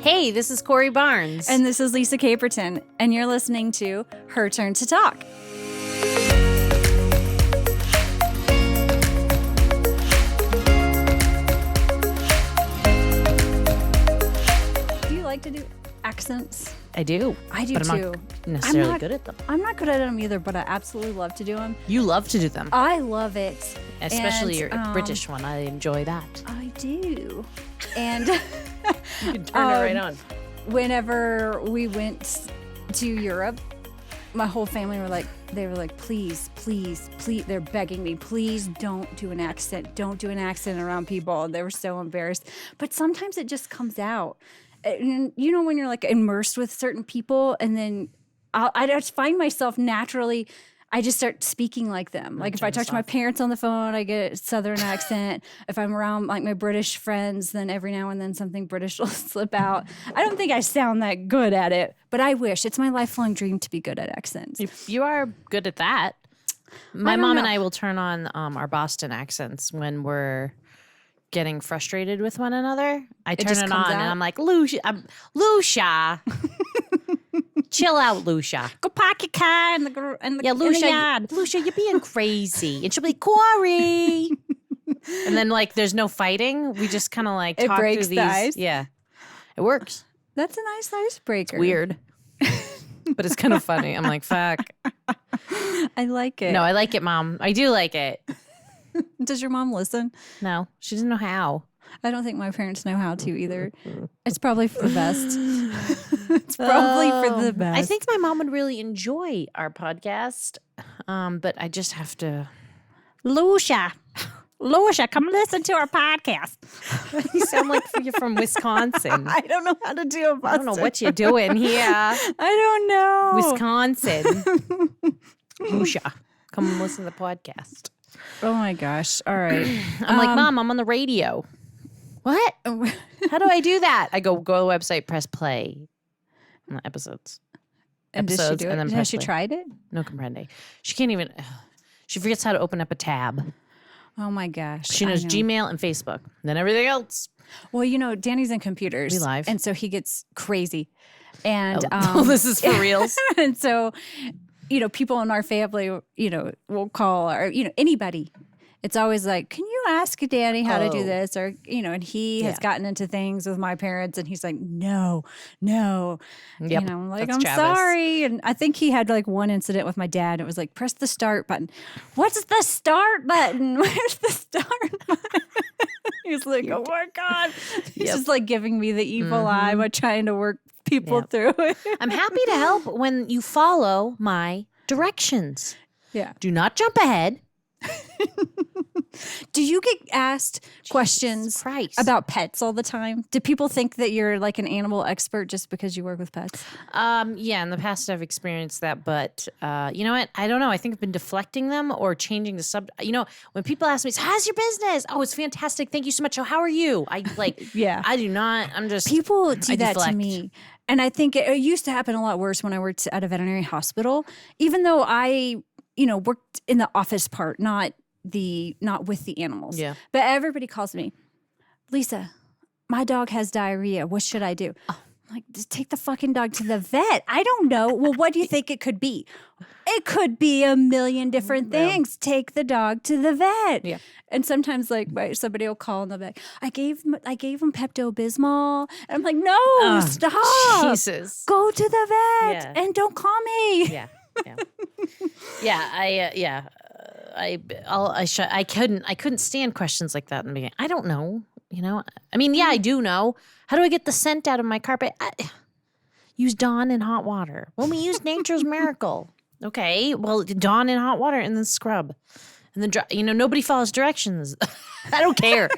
Hey, this is Corey Barnes. And this is Lisa Caperton, and you're listening to Her Turn to Talk. Do you like to do accents? I do. I do but I'm too. not necessarily good at them. I'm not good at them either, but I absolutely love to do them. You love to do them. I love it. Especially and, your British one. I enjoy that. I do. And you can turn it right on. Whenever we went to Europe, my whole family were like, please, they're begging me, please don't do an accent. Don't do an accent around people. They were so embarrassed. But sometimes it just comes out. And you know, when you're like immersed with certain people, and then I just find myself naturally, I just start speaking like them. Like if I talk to my parents on the phone, I get a Southern accent. If I'm around like my British friends, then every now and then something British will slip out. I don't think I sound that good at it, but I wish. It's my lifelong dream to be good at accents. You are good at that. My mom and I will turn on our Boston accents when we're getting frustrated with one another. I turn it on and I'm like, Lucia. Chill out, Lucia. Go park your car in the Lucia, yard. Lucia, you're being crazy. And she'll be, Corey. And then, like, there's no fighting. We just kind of, like, talk breaks through the these. ice. Yeah. It works. That's a nice icebreaker. It's weird. But it's kind of funny. I'm like, fuck. I like it. No, I like it, Mom. I do like it. Does your mom listen? No, she doesn't know how. I don't think my parents know how to either. It's probably for the best. It's probably for the best. I think my mom would really enjoy our podcast, but I just have to. Lucia, come listen to our podcast. You sound like you're from Wisconsin. I don't know how to do a Boston. I don't know what you're doing here. I don't know. Wisconsin. Lucia, come listen to the podcast. Oh my gosh. All right. I'm like, Mom, I'm on the radio. What? How do I do that? I go to the website, press play on the episodes. And does she do it? And then Has she tried it? No comprende. She can't even. She forgets how to open up a tab. Oh my gosh. She knows Gmail and Facebook. Then everything else. Well, you know, Danny's in computers. We live. And so he gets crazy. And this is for reals. And so, you know, people in our family, you know, will call, or, you know, anybody. It's always like, can you ask Danny how to do this? Or, you know, and he has gotten into things with my parents, and he's like, no. Yep, you know, I'm like, I'm Travis. sorry. And I think he had like one incident with my dad. It was like, press the start button. What's the start button? Where's the start button? He's like, oh my God. He's just like giving me the evil eye by trying to work people through it. I'm happy to help when you follow my directions. Yeah. Do not jump ahead. Do you get asked questions about pets all the time? Do people think that you're like an animal expert just because you work with pets? Yeah, in the past I've experienced that, but you know what? I don't know. I think I've been deflecting them or changing the subject. You know, when people ask me, how's your business? Oh, it's fantastic. Thank you so much. So how are you? I like, I do not. I'm just. People do that to me. And I think it used to happen a lot worse when I worked at a veterinary hospital, even though I, you know, worked in the office part, not with the animals. Yeah. But everybody calls me, Lisa, my dog has diarrhea. What should I do? Oh. I'm like, just take the fucking dog to the vet. I don't know. Well, what do you think it could be? It could be a million different things. Take the dog to the vet. Yeah. And sometimes like somebody will call and they'll be like, I gave him Pepto-Bismol. And I'm like, no, stop. Jesus. Go to the vet and don't call me. Yeah. I couldn't stand questions like that in the beginning. I don't know, you know. I mean, I do know. How do I get the scent out of my carpet? Use Dawn in hot water. Well, we use Nature's Miracle. Okay, well, Dawn in hot water and then scrub, and then you know, nobody follows directions. I don't care.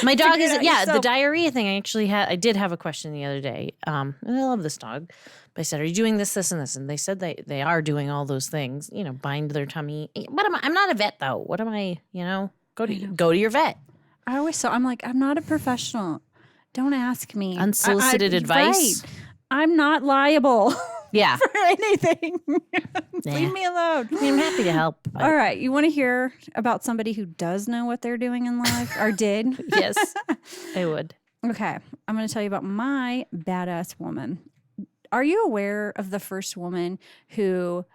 My dog is the diarrhea thing. I did have a question the other day. And I love this dog. But I said, are you doing this, this, and this? And they said they are doing all those things, you know, bind their tummy. But I'm not a vet, though. What am I, you know? Go to your vet. I'm like, I'm not a professional. Don't ask me. Unsolicited advice. Right. I'm not liable. Yeah. For anything. Leave me alone. I mean, I'm happy to help. But. All right. You want to hear about somebody who does know what they're doing in life or did? Yes, I would. Okay, I'm going to tell you about my badass woman. Are you aware of the first woman who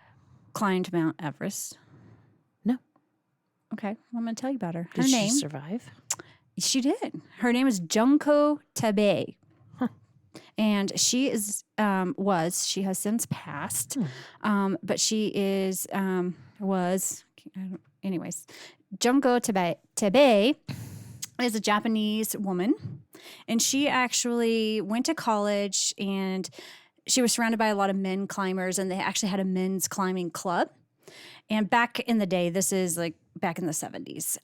climbed Mount Everest? No. Okay, I'm going to tell you about her. Her Did she name, survive? she did. Her name is Junko Tabei. And she is, she has since passed, but she is, anyways, Junko Tabei is a Japanese woman, and she actually went to college, and she was surrounded by a lot of men climbers, and they actually had a men's climbing club. And back in the day, this is like back in the 70s,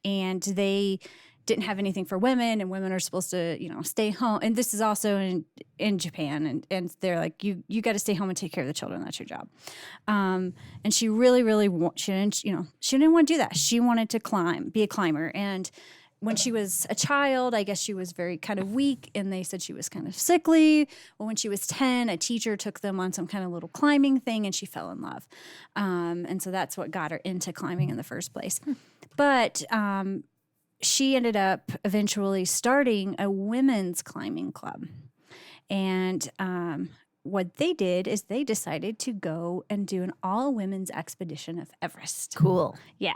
and they didn't have anything for women, and women are supposed to, stay home. And this is also in Japan, and they're like, you got to stay home and take care of the children. That's your job. And she really, really, she didn't want to do that. She wanted to be a climber. And when she was a child, I guess she was very kind of weak, and they said she was kind of sickly. Well, when she was 10, a teacher took them on some kind of little climbing thing, and she fell in love. And so that's what got her into climbing in the first place. But she ended up eventually starting a women's climbing club. And what they did is they decided to go and do an all-women's expedition of Everest. Cool. Yeah,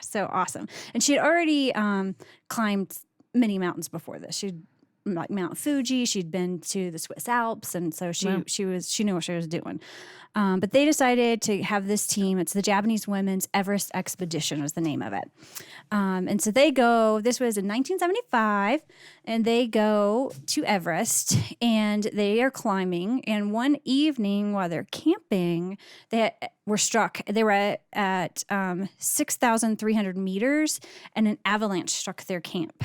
so awesome. And she had already climbed many mountains before this. She'd like Mount Fuji. She'd been to the Swiss Alps, and so she knew what she was doing. But they decided to have this team. It's the Japanese Women's Everest Expedition was the name of it. And so they go, this was in 1975, and they go to Everest, and they are climbing. And one evening while they're camping, they were struck. They were at 6,300 meters, and an avalanche struck their camp.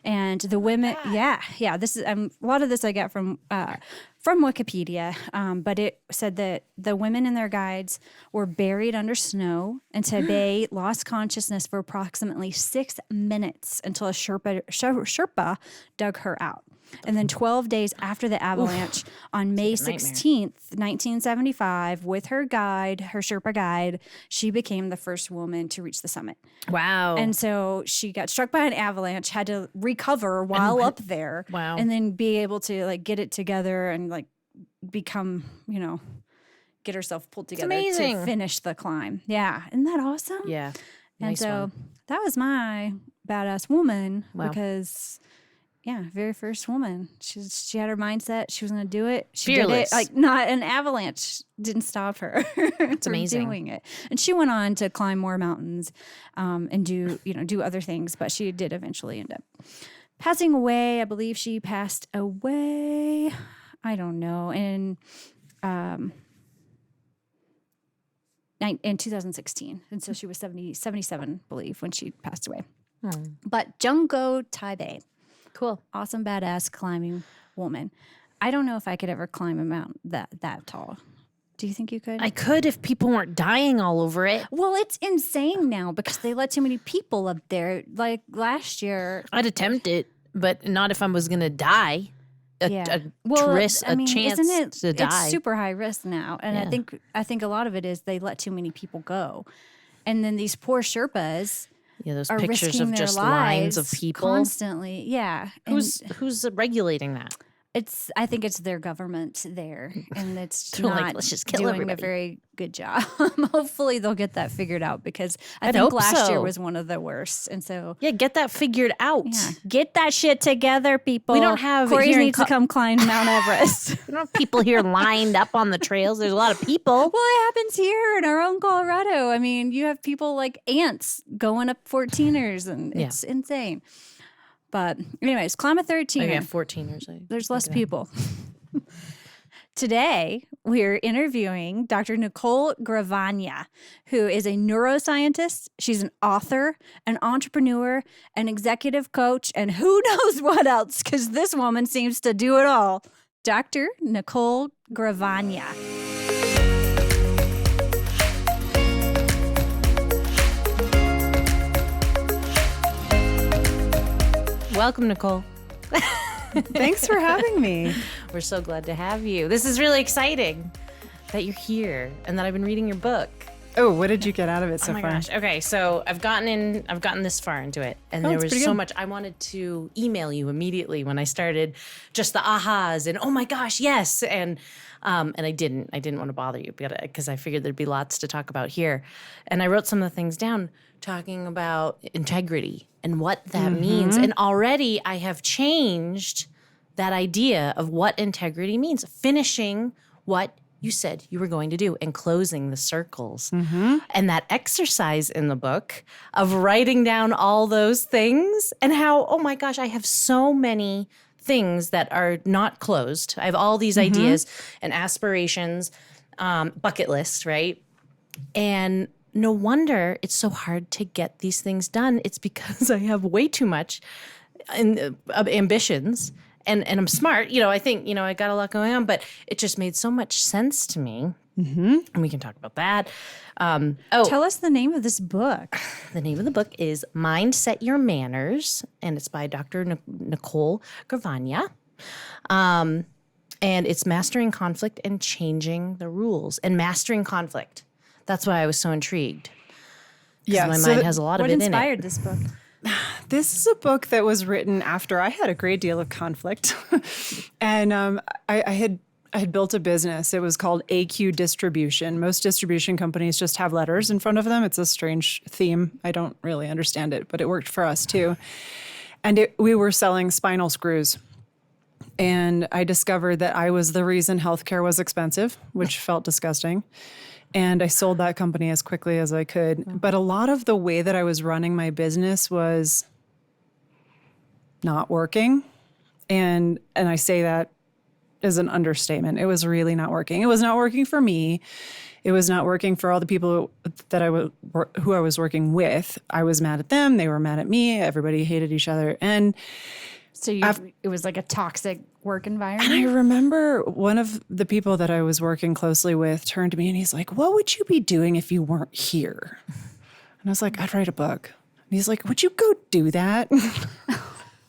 And the women, this is a lot of this I got from Wikipedia, but it said that the women and their guides were buried under snow, and Tabei lost consciousness for approximately 6 minutes until a Sherpa dug her out. And then 12 days after the avalanche, on May 16th, 1975, with her guide, her Sherpa guide, she became the first woman to reach the summit. Wow. And so she got struck by an avalanche, had to recover while up there. Wow. And then be able to like get it together and like become, get herself pulled together to finish the climb. Yeah. Isn't that awesome? Yeah. And Nice so one. that was my badass woman. Wow. Because very first woman. She had her mindset. She was going to do it. She Fearless. did it. Like not an avalanche didn't stop her from amazing. doing it. And she went on to climb more mountains and do other things. But she did eventually end up passing away. I believe she passed away. I don't know. In 2016. And so she was 77, I believe, when she passed away. But Junko Tabei. Cool. Awesome, badass climbing woman. I don't know if I could ever climb a mountain that tall. Do you think you could? I could if people weren't dying all over it. Well, it's insane now because they let too many people up there. Like last year. I'd attempt it, but not if I was going to die. A chance to die. It's super high risk now. And I think a lot of it is they let too many people go. And then these poor Sherpas those are pictures risking of their just lives lines of people constantly. Yeah. Who's regulating that? I think it's their government there, and it's They're not like, let's just kill doing everybody. a very good job. Hopefully they'll get that figured out because I think hope last year so. was one of the worst. And so Get that figured out. get that shit together, people. We don't have Corey here in needs to come climb Mount Everest. We don't have people here lined up on the trails. There's a lot of people. Well, it happens here in our own Colorado. I mean, you have people like ants going up 14ers, and it's insane. But anyways, climb a 13er. Yeah, 14ers. There's less people. Today, we're interviewing Dr. Nicole Gravagna, who is a neuroscientist. She's an author, an entrepreneur, an executive coach, and who knows what else, because this woman seems to do it all. Dr. Nicole Gravagna. Welcome, Nicole. Thanks for having me. We're so glad to have you. This is really exciting that you're here and that I've been reading your book. Oh, what did you get out of it so Oh my far? gosh. Okay, so I've gotten this far into it, and there it's was pretty so good. much I wanted to email you immediately when I started, just the ahas and oh my gosh, yes, and I didn't want to bother you because I figured there'd be lots to talk about here, and I wrote some of the things down talking about integrity and what that means, and already I have changed that idea of what integrity means, finishing what you said you were going to do and closing the circles. And that exercise in the book of writing down all those things and how, oh my gosh, I have so many things that are not closed. I have all these ideas and aspirations, bucket list, right? And no wonder it's so hard to get these things done. It's because I have way too much ambitions. And I'm smart, I think, I got a lot going on, but it just made so much sense to me. And we can talk about that. Tell us the name of this book. The name of the book is Mindset Your Manners, and it's by Dr. Nicole Gravagna. And it's mastering conflict and changing the rules and mastering conflict. That's why I was so intrigued. Yeah, My mind has a lot of What it in it. inspired this book? This is a book that was written after I had a great deal of conflict. And I had built a business. It was called AQ Distribution. Most distribution companies just have letters in front of them. It's a strange theme. I don't really understand it, but it worked for us too. And we were selling spinal screws. And I discovered that I was the reason healthcare was expensive, which felt disgusting. And I sold that company as quickly as I could. But a lot of the way that I was running my business was not working. And I say that as an understatement. It was really not working. It was not working for me. It was not working for all the people that who I was working with. I was mad at them. They were mad at me. Everybody hated each other. And So it was like a toxic work environment? I remember one of the people that I was working closely with turned to me and he's like, "What would you be doing if you weren't here?" And I was like, "I'd write a book." And he's like, "Would you go do that?"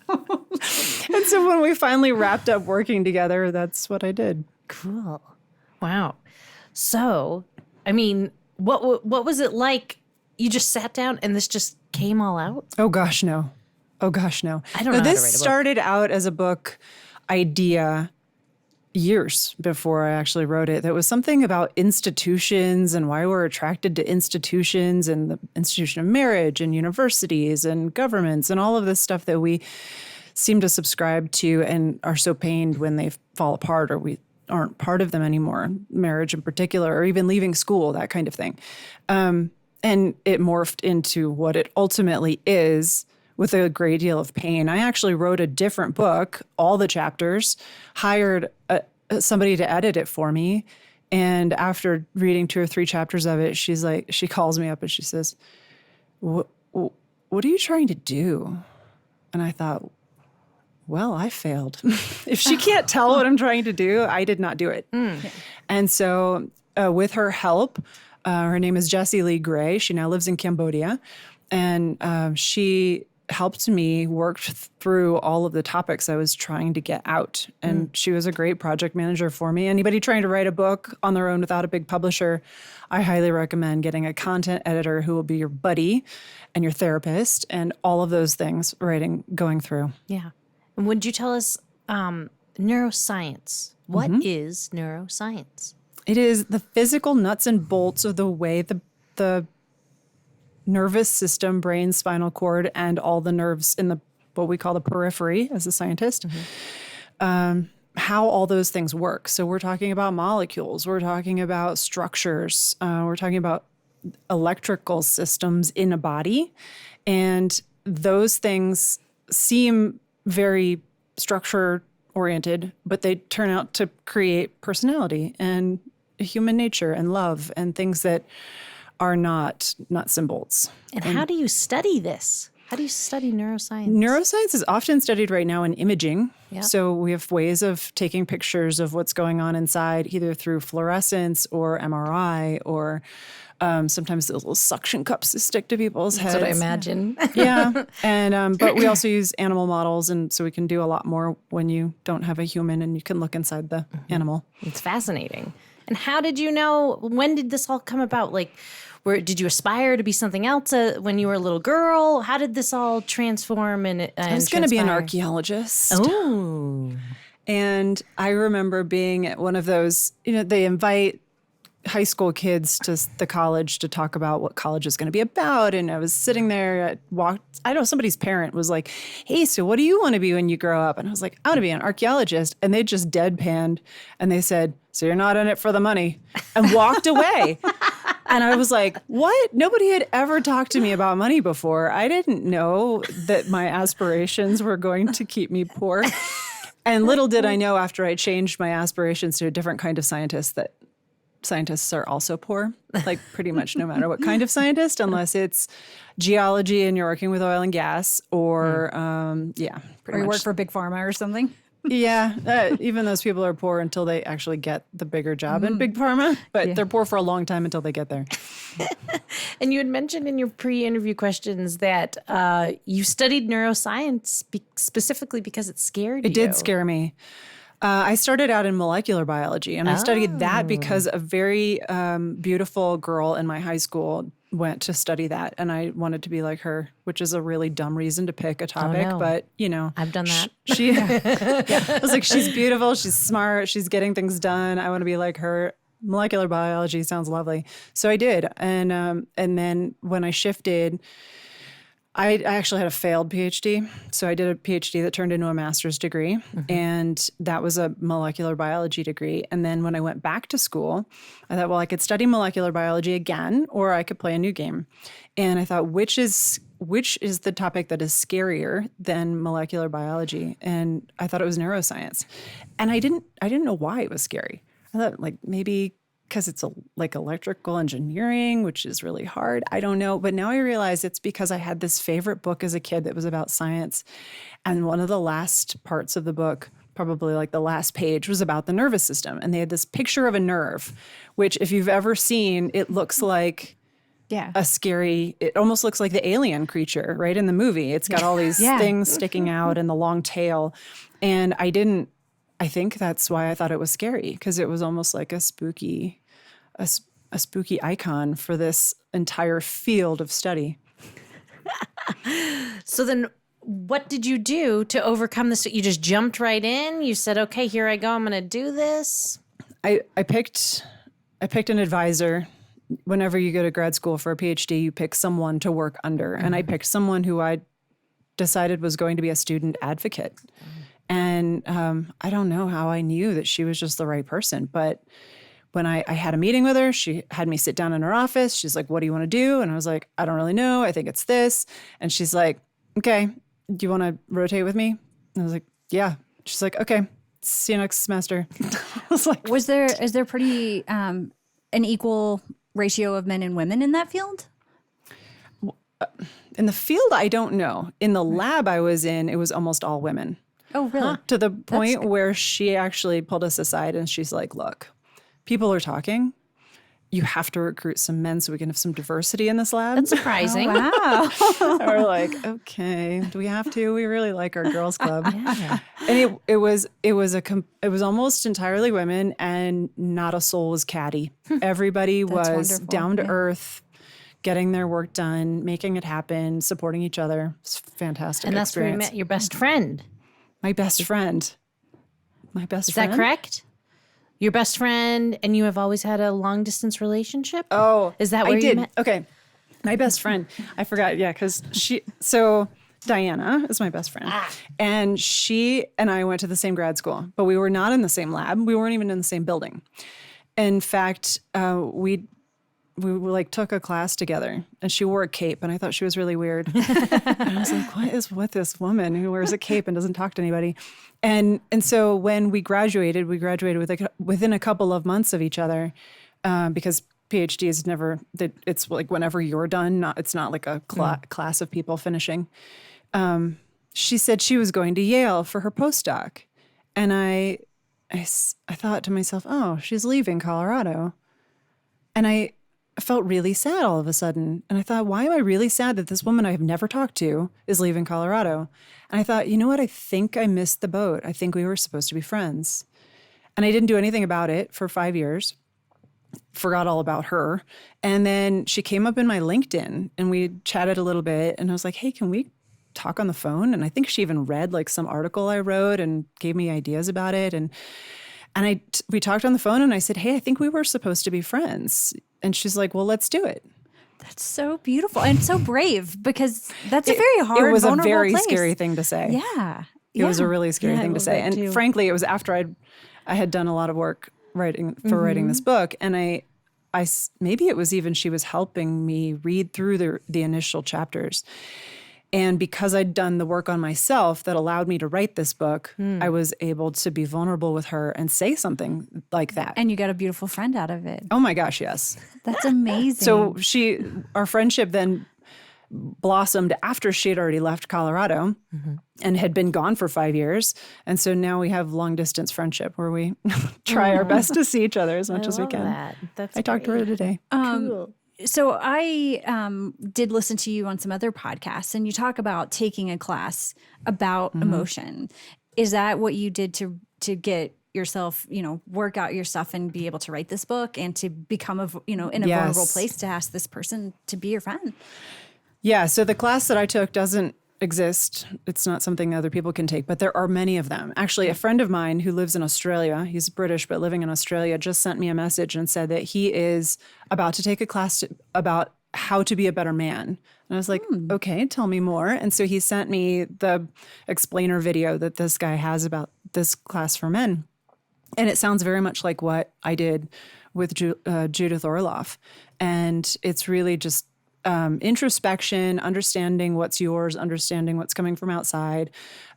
And so when we finally wrapped up working together, that's what I did. Cool. Wow. So, I mean, what was it like? You just sat down and this just came all out? Oh gosh, no. Oh gosh, no. I don't know how to This write a book. started out as a book idea years before I actually wrote it. That was something about institutions and why we're attracted to institutions and the institution of marriage and universities and governments and all of this stuff that we seem to subscribe to and are so pained when they fall apart or we aren't part of them anymore, marriage in particular, or even leaving school, that kind of thing. And it morphed into what it ultimately is, with a great deal of pain. I actually wrote a different book, all the chapters, hired somebody to edit it for me. And after reading 2 or 3 chapters of it, she calls me up and she says, what are you trying to do? And I thought, well, I failed. If she can't tell what I'm trying to do, I did not do it. And so with her help, her name is Jessie Lee Gray. She now lives in Cambodia. And she helped me work through all of the topics I was trying to get out. And she was a great project manager for me. Anybody trying to write a book on their own without a big publisher, I highly recommend getting a content editor who will be your buddy and your therapist and all of those things going through. Yeah. And would you tell us neuroscience? What is neuroscience? It is the physical nuts and bolts of the way the nervous system, brain, spinal cord, and all the nerves in what we call the periphery as a scientist, how all those things work. So we're talking about molecules, we're talking about structures, we're talking about electrical systems in a body. And those things seem very structure-oriented, but they turn out to create personality and human nature and love and things that are not nuts and bolts. And how do you study this? How do you study neuroscience? Neuroscience is often studied right now in imaging. Yeah. So we have ways of taking pictures of what's going on inside, either through fluorescence or MRI, or sometimes those little suction cups that stick to people's heads. That's what I imagine. Yeah. And but we also use animal models, and so we can do a lot more when you don't have a human and you can look inside the animal. It's fascinating. And how did you know, when did this all come about? Like, did you aspire to be something else when you were a little girl? How did this all transform and I was going to be an transpire? archaeologist. Oh. And I remember being at one of those, they invite high school kids to the college to talk about what college is going to be about. And I was sitting there, I know somebody's parent was like, hey, so what do you want to be when you grow up? And I was like, I want to be an archaeologist. And they just deadpanned and they said, so you're not in it for the money, and walked away. And I was like, what? Nobody had ever talked to me about money before. I didn't know that my aspirations were going to keep me poor. And little did I know after I changed my aspirations to a different kind of scientist that scientists are also poor, like pretty much no matter what kind of scientist, unless it's geology and you're working with oil and gas or, pretty Or you much. work for Big Pharma or something. Yeah, even those people are poor until they actually get the bigger job in Big Pharma, but they're poor for a long time until they get there. And you had mentioned in your pre-interview questions that you studied neuroscience specifically because it scared you. It did scare me. I started out in molecular biology, and I studied that because a very beautiful girl in my high school went to study that, and I wanted to be like her, which is a really dumb reason to pick a topic, no. but I've done that. I was like, she's beautiful, she's smart, she's getting things done. I want to be like her. Molecular biology sounds lovely, so I did, and then when I shifted. I actually had a failed PhD. So I did a PhD that turned into a master's degree. And that was a molecular biology degree. And then when I went back to school, I thought, well, I could study molecular biology again, or I could play a new game. And I thought, which is the topic that is scarier than molecular biology? And I thought it was neuroscience. And I didn't know why it was scary. I thought like maybe because it's like electrical engineering, which is really hard. I don't know. But now I realize it's because I had this favorite book as a kid that was about science. And one of the last parts of the book, probably like the last page, was about the nervous system. And they had this picture of a nerve, which if you've ever seen, it looks like it almost looks like the alien creature, right? In the movie. It's got all these things sticking out and the long tail. And I think that's why I thought it was scary, because it was almost like a spooky icon for this entire field of study. So then what did you do to overcome this? You just jumped right in? You said, okay, here I go. I'm going to do this. I picked an advisor. Whenever you go to grad school for a PhD, you pick someone to work under. And I picked someone who I decided was going to be a student advocate. And I don't know how I knew that she was just the right person. But when I had a meeting with her, she had me sit down in her office. She's like, what do you want to do? And I was like, I don't really know. I think it's this. And she's like, okay, do you want to rotate with me? And I was like, yeah. She's like, okay, see you next semester. I was like, Is there pretty an equal ratio of men and women in that field? in the field, I don't know. In the lab I was in, it was almost all women. Oh, really? To the point where she actually pulled us aside and she's like, look, people are talking. You have to recruit some men so we can have some diversity in this lab. That's surprising. Wow. We're like, okay, do we have to? We really like our girls club. Yeah. And it was almost entirely women, and not a soul was catty. Everybody was wonderful. down to earth, getting their work done, making it happen, supporting each other. It's a fantastic And that's experience. where you met your best friend. My best friend. My best Is friend. that correct? Your best friend, and you have always had a long distance relationship? Oh, is that where I you did. met? Okay. My best friend. I forgot. Yeah, because Diana is my best friend. And she and I went to the same grad school, but we were not in the same lab. We weren't even in the same building. In fact, we like took a class together, and she wore a cape, and I thought she was really weird. And I was like, what is with this woman who wears a cape and doesn't talk to anybody? And so when we graduated within a couple of months of each other, because PhD is never, it's like whenever you're done, it's not like a class of people finishing. She said she was going to Yale for her postdoc. And I thought to myself, oh, she's leaving Colorado. And I felt really sad all of a sudden. And I thought, why am I really sad that this woman I have never talked to is leaving Colorado? And I thought, you know what? I think I missed the boat. I think we were supposed to be friends. And I didn't do anything about it for 5 years. forgot all about her. And then she came up in my LinkedIn and we chatted a little bit and I was like, hey, can we talk on the phone? And I think she even read like some article I wrote and gave me ideas about it. And we talked on the phone and I said, hey, I think we were supposed to be friends. And she's like, well, let's do it. That's so beautiful and so brave because that's a very hard, It was a vulnerable very place. scary thing to say. Yeah. It was a really scary thing to say. And too. frankly, it was after I had done a lot of work writing this book. And maybe it was even she was helping me read through the initial chapters. And because I'd done the work on myself that allowed me to write this book, I was able to be vulnerable with her and say something like that. And you got a beautiful friend out of it. Oh my gosh, yes. That's amazing. So our friendship then blossomed after she had already left Colorado and had been gone for 5 years. And so now we have long distance friendship where we try our best to see each other as much as we can. I talked to her today. Cool. So I did listen to you on some other podcasts, and you talk about taking a class about emotion. Is that what you did to get yourself, work out your stuff and be able to write this book and to become in a vulnerable place to ask this person to be your friend? Yeah. So the class that I took doesn't exist. It's not something other people can take, but there are many of them. Actually, a friend of mine who lives in Australia, he's British, but living in Australia, just sent me a message and said that he is about to take a class about how to be a better man. And I was like, okay, tell me more. And so he sent me the explainer video that this guy has about this class for men. And it sounds very much like what I did with Judith Orloff. And it's really just introspection, understanding what's yours, understanding what's coming from outside,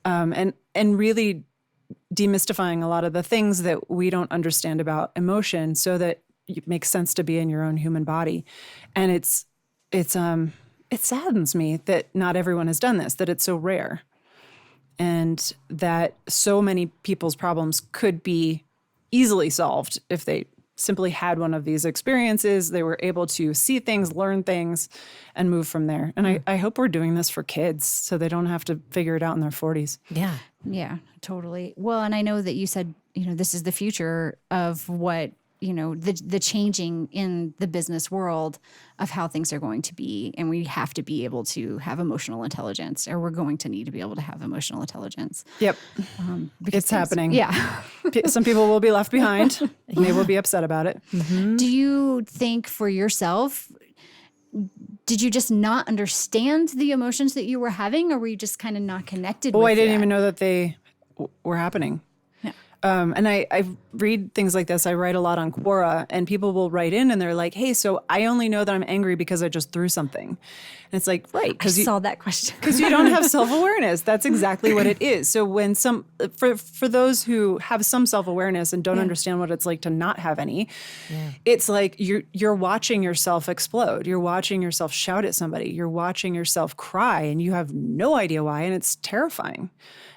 and really demystifying a lot of the things that we don't understand about emotion so that it makes sense to be in your own human body. And it saddens me that not everyone has done this, that it's so rare, and that so many people's problems could be easily solved if they simply had one of these experiences. They were able to see things, learn things, and move from there. And I hope we're doing this for kids so they don't have to figure it out in their 40s. Yeah. Yeah, totally. Well, and I know that you said, this is the future of what, the changing in the business world of how things are going to be. And we have to be able to have emotional intelligence, or we're going to need to be able to have emotional intelligence. Yep. It's happening. Yeah. Some people will be left behind and they will be upset about it. Do you think for yourself, did you just not understand the emotions that you were having, or were you just kind of not connected with I didn't that? even know that they were happening. Yeah. And I read things like this. I write a lot on Quora, and people will write in and they're like, hey, so I only know that I'm angry because I just threw something. And it's like, right. I saw that question. Because you don't have self-awareness. That's exactly what it is. So when for those who have some self-awareness and don't understand what it's like to not have any, it's like you're watching yourself explode. You're watching yourself shout at somebody. You're watching yourself cry, and you have no idea why, and it's terrifying.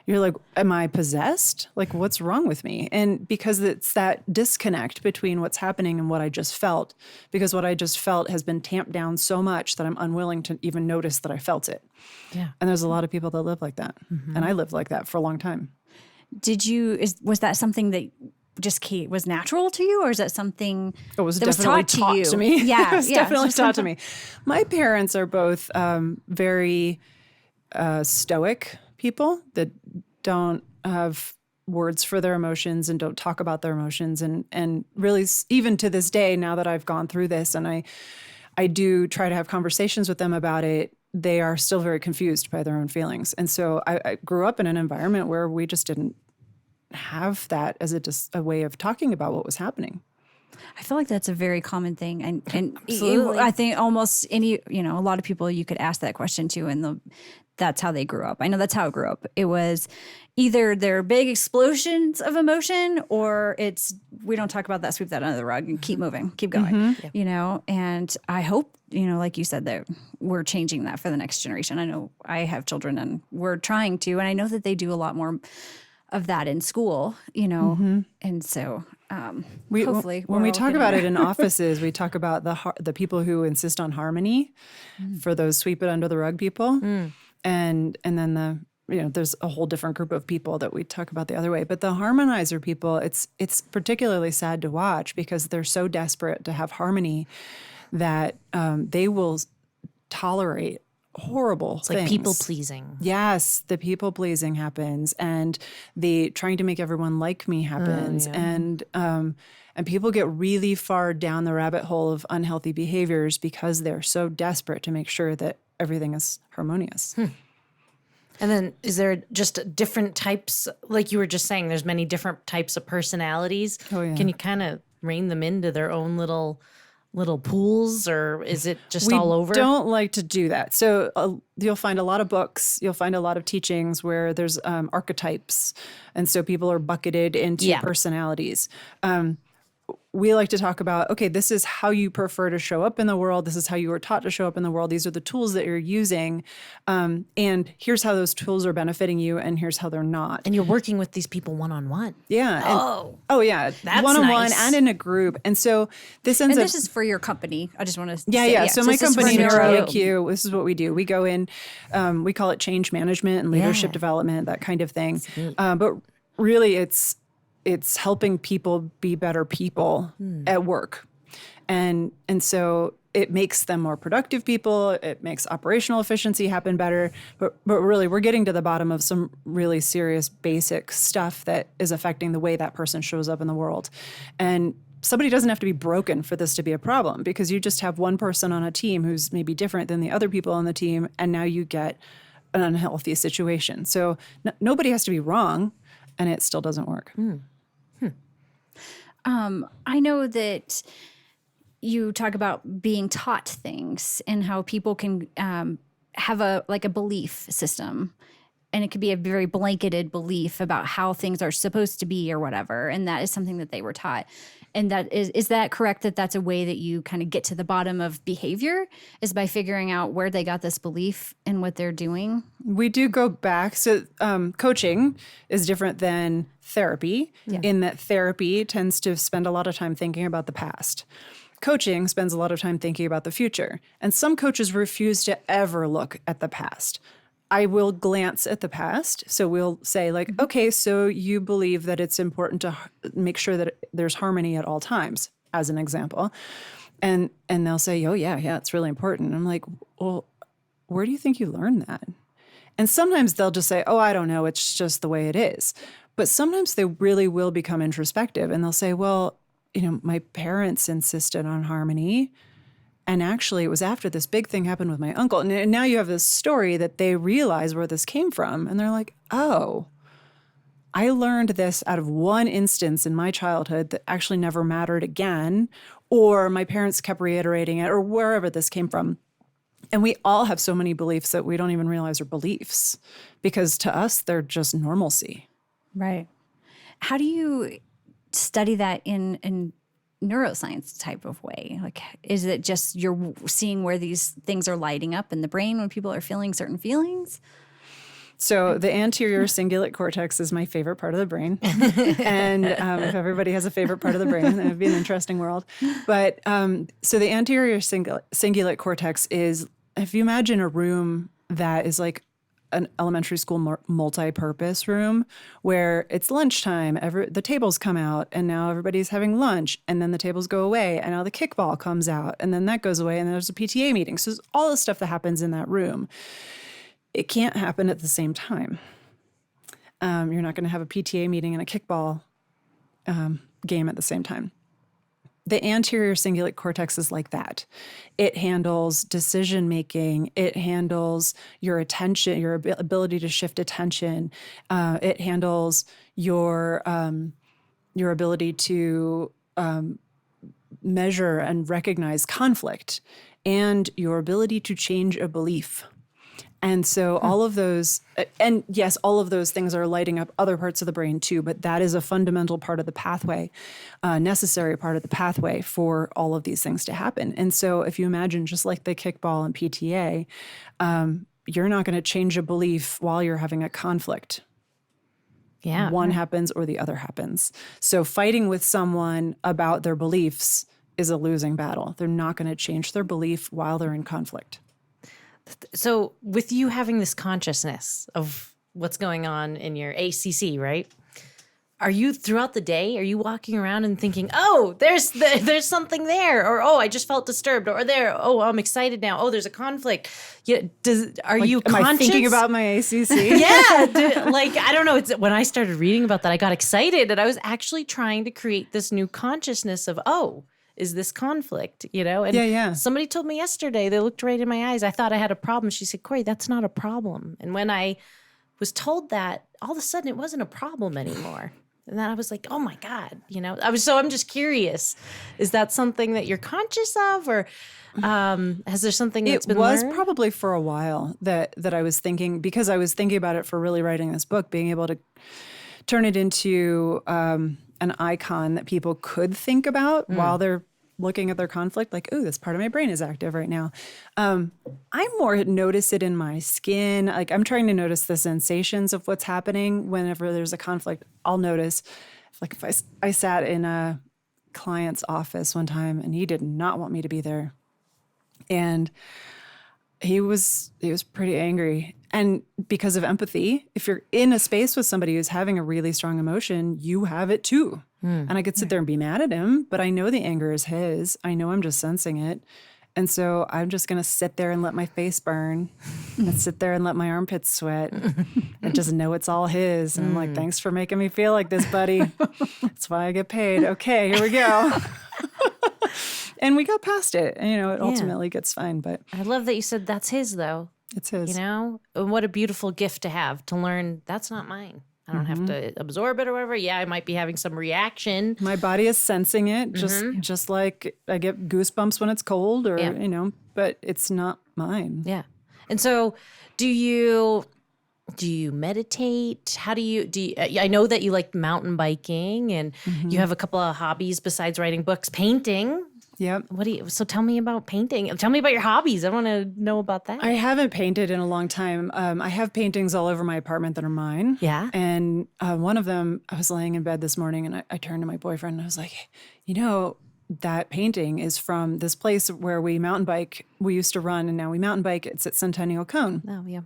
You're like, am I possessed? Like, what's wrong with me? And because it's that disconnect between what's happening and what I just felt, because what I just felt has been tamped down so much that I'm unwilling to even notice that I felt it. Yeah. And there's a lot of people that live like that. And I lived like that for a long time. Was that something that just was natural to you, or is that something It was that was definitely taught to you? to me. Yeah. It was definitely taught to me. My parents are both very stoic people that don't have words for their emotions and don't talk about their emotions. And really, even to this day, now that I've gone through this and I do try to have conversations with them about it, they are still very confused by their own feelings. And so I grew up in an environment where we just didn't have that as a way of talking about what was happening. I feel like that's a very common thing. And Absolutely. I think almost a lot of people you could ask that question to, and that's how they grew up. I know that's how I grew up. It was either they're big explosions of emotion, or it's, we don't talk about that, sweep that under the rug and keep moving, keep going, and I hope, like you said, that we're changing that for the next generation. I know I have children and we're trying to, and I know that they do a lot more of that in school, and so hopefully when we talk about it in offices, we talk about the people who insist on harmony for those sweep it under the rug people. And then there's a whole different group of people that we talk about the other way. But the harmonizer people, it's particularly sad to watch because they're so desperate to have harmony that they will tolerate horrible It's things. like people pleasing. Yes, the people pleasing happens, and the trying to make everyone like me happens, and people get really far down the rabbit hole of unhealthy behaviors because they're so desperate to make sure that everything is harmonious. And then is there just different types, like you were just saying, there's many different types of personalities. Oh, yeah. Can you kind of rein them into their own little pools, or is it just all over? We don't like to do that. So you'll find a lot of books, you'll find a lot of teachings where there's archetypes. And so people are bucketed into personalities. We like to talk about, okay, this is how you prefer to show up in the world. This is how you were taught to show up in the world. These are the tools that you're using. And here's how those tools are benefiting you, and here's how they're not. And you're working with these people one-on-one. Yeah. Oh, yeah. that's one-on-one nice. and in a group. And so this ends And up... this is for your company. I just want to Yeah. So my this is for company, Neuro. NeuroIQ, this is what we do. We go in, we call it change management and leadership development, that kind of thing. But really it's helping people be better people at work. And so it makes them more productive people. It makes operational efficiency happen better. But really, we're getting to the bottom of some really serious basic stuff that is affecting the way that person shows up in the world. And somebody doesn't have to be broken for this to be a problem, because you just have one person on a team who's maybe different than the other people on the team, and now you get an unhealthy situation. So nobody has to be wrong, and it still doesn't work. I know that you talk about being taught things and how people can have a belief system, and it could be a very blanketed belief about how things are supposed to be or whatever, and that is something that they were taught. And that is that correct, that that's a way that you kind of get to the bottom of behavior, is by figuring out where they got this belief and what they're doing? We do go back. So coaching is different than therapy in that therapy tends to spend a lot of time thinking about the past. Coaching spends a lot of time thinking about the future. And some coaches refuse to ever look at the past. I will glance at the past. So we'll say like, okay, so you believe that it's important to make sure that there's harmony at all times, as an example. And they'll say, oh, yeah, it's really important. I'm like, well, where do you think you learned that? And sometimes they'll just say, oh, I don't know, it's just the way it is. But sometimes they really will become introspective, and they'll say, well, my parents insisted on harmony. And actually, it was after this big thing happened with my uncle. And now you have this story that they realize where this came from. And they're like, oh, I learned this out of one instance in my childhood that actually never mattered again. Or my parents kept reiterating it, or wherever this came from. And we all have so many beliefs that we don't even realize are beliefs, because to us, they're just normalcy. Right. How do you study that in neuroscience type of way? Like, is it just you're seeing where these things are lighting up in the brain when people are feeling certain feelings? So the anterior cingulate cortex is my favorite part of the brain. And if everybody has a favorite part of the brain, that would be an interesting world. But so the anterior cingulate cortex is, if you imagine a room that is like an elementary school multi-purpose room where it's lunchtime, the tables come out, and now everybody's having lunch, and then the tables go away, and now the kickball comes out, and then that goes away, and then there's a PTA meeting. So there's all the stuff that happens in that room. It can't happen at the same time. You're not going to have a PTA meeting and a kickball game at the same time. The anterior cingulate cortex is like that. It handles decision-making. It handles your attention, your ability to shift attention. It handles your ability to measure and recognize conflict, and your ability to change a belief. And so all of those, and yes, all of those things are lighting up other parts of the brain too, but that is a fundamental part of the pathway, necessary part of the pathway for all of these things to happen. And so if you imagine just like the kickball and PTA, you're not going to change a belief while you're having a conflict. Yeah. One happens or the other happens. So fighting with someone about their beliefs is a losing battle. They're not going to change their belief while they're in conflict. So with you having this consciousness of what's going on in your ACC, right? Are you throughout the day? Are you walking around and thinking, "Oh, there's something there," or "Oh, I just felt disturbed," or "There, oh, I'm excited now. Oh, there's a conflict." Yeah, are you Am conscious? I thinking about my ACC? Yeah, like I don't know. It's when I started reading about that, I got excited, and I was actually trying to create this new consciousness of, "Oh, is this conflict?" And Yeah. somebody told me yesterday. They looked right in my eyes. I thought I had a problem. She said, "Corey, that's not a problem." And when I was told that, all of a sudden, it wasn't a problem anymore. And then I was like, oh my God, I'm just curious. Is that something that you're conscious of, or has there something that's been learned? It was probably for a while that I was thinking, because I was thinking about it for really writing this book, being able to turn it into an icon that people could think about while they're looking at their conflict, like, oh, this part of my brain is active right now. I more notice it in my skin. Like I'm trying to notice the sensations of what's happening whenever there's a conflict. I'll notice, like if I sat in a client's office one time and he did not want me to be there. And he was pretty angry. And because of empathy, if you're in a space with somebody who's having a really strong emotion, you have it too. And I could sit there and be mad at him, but I know the anger is his. I know I'm just sensing it. And so I'm just going to sit there and let my face burn and sit there and let my armpits sweat and just know it's all his. And I'm like, thanks for making me feel like this, buddy. That's why I get paid. Okay, here we go. And we got past it. And, it ultimately gets fine. But I love that you said that's his, though. It's his. And what a beautiful gift to have, to learn that's not mine. I don't have to absorb it or whatever. Yeah, I might be having some reaction. My body is sensing it, just like I get goosebumps when it's cold, or but it's not mine. Yeah. And so, do you meditate? How do you? I know that you like mountain biking, and you have a couple of hobbies besides writing books. Painting. Yep. So tell me about painting. Tell me about your hobbies. I want to know about that. I haven't painted in a long time. I have paintings all over my apartment that are mine. Yeah. And one of them, I was laying in bed this morning and I turned to my boyfriend and I was like, that painting is from this place where we mountain bike. We used to run and now we mountain bike. It's at Centennial Cone. Oh, yeah.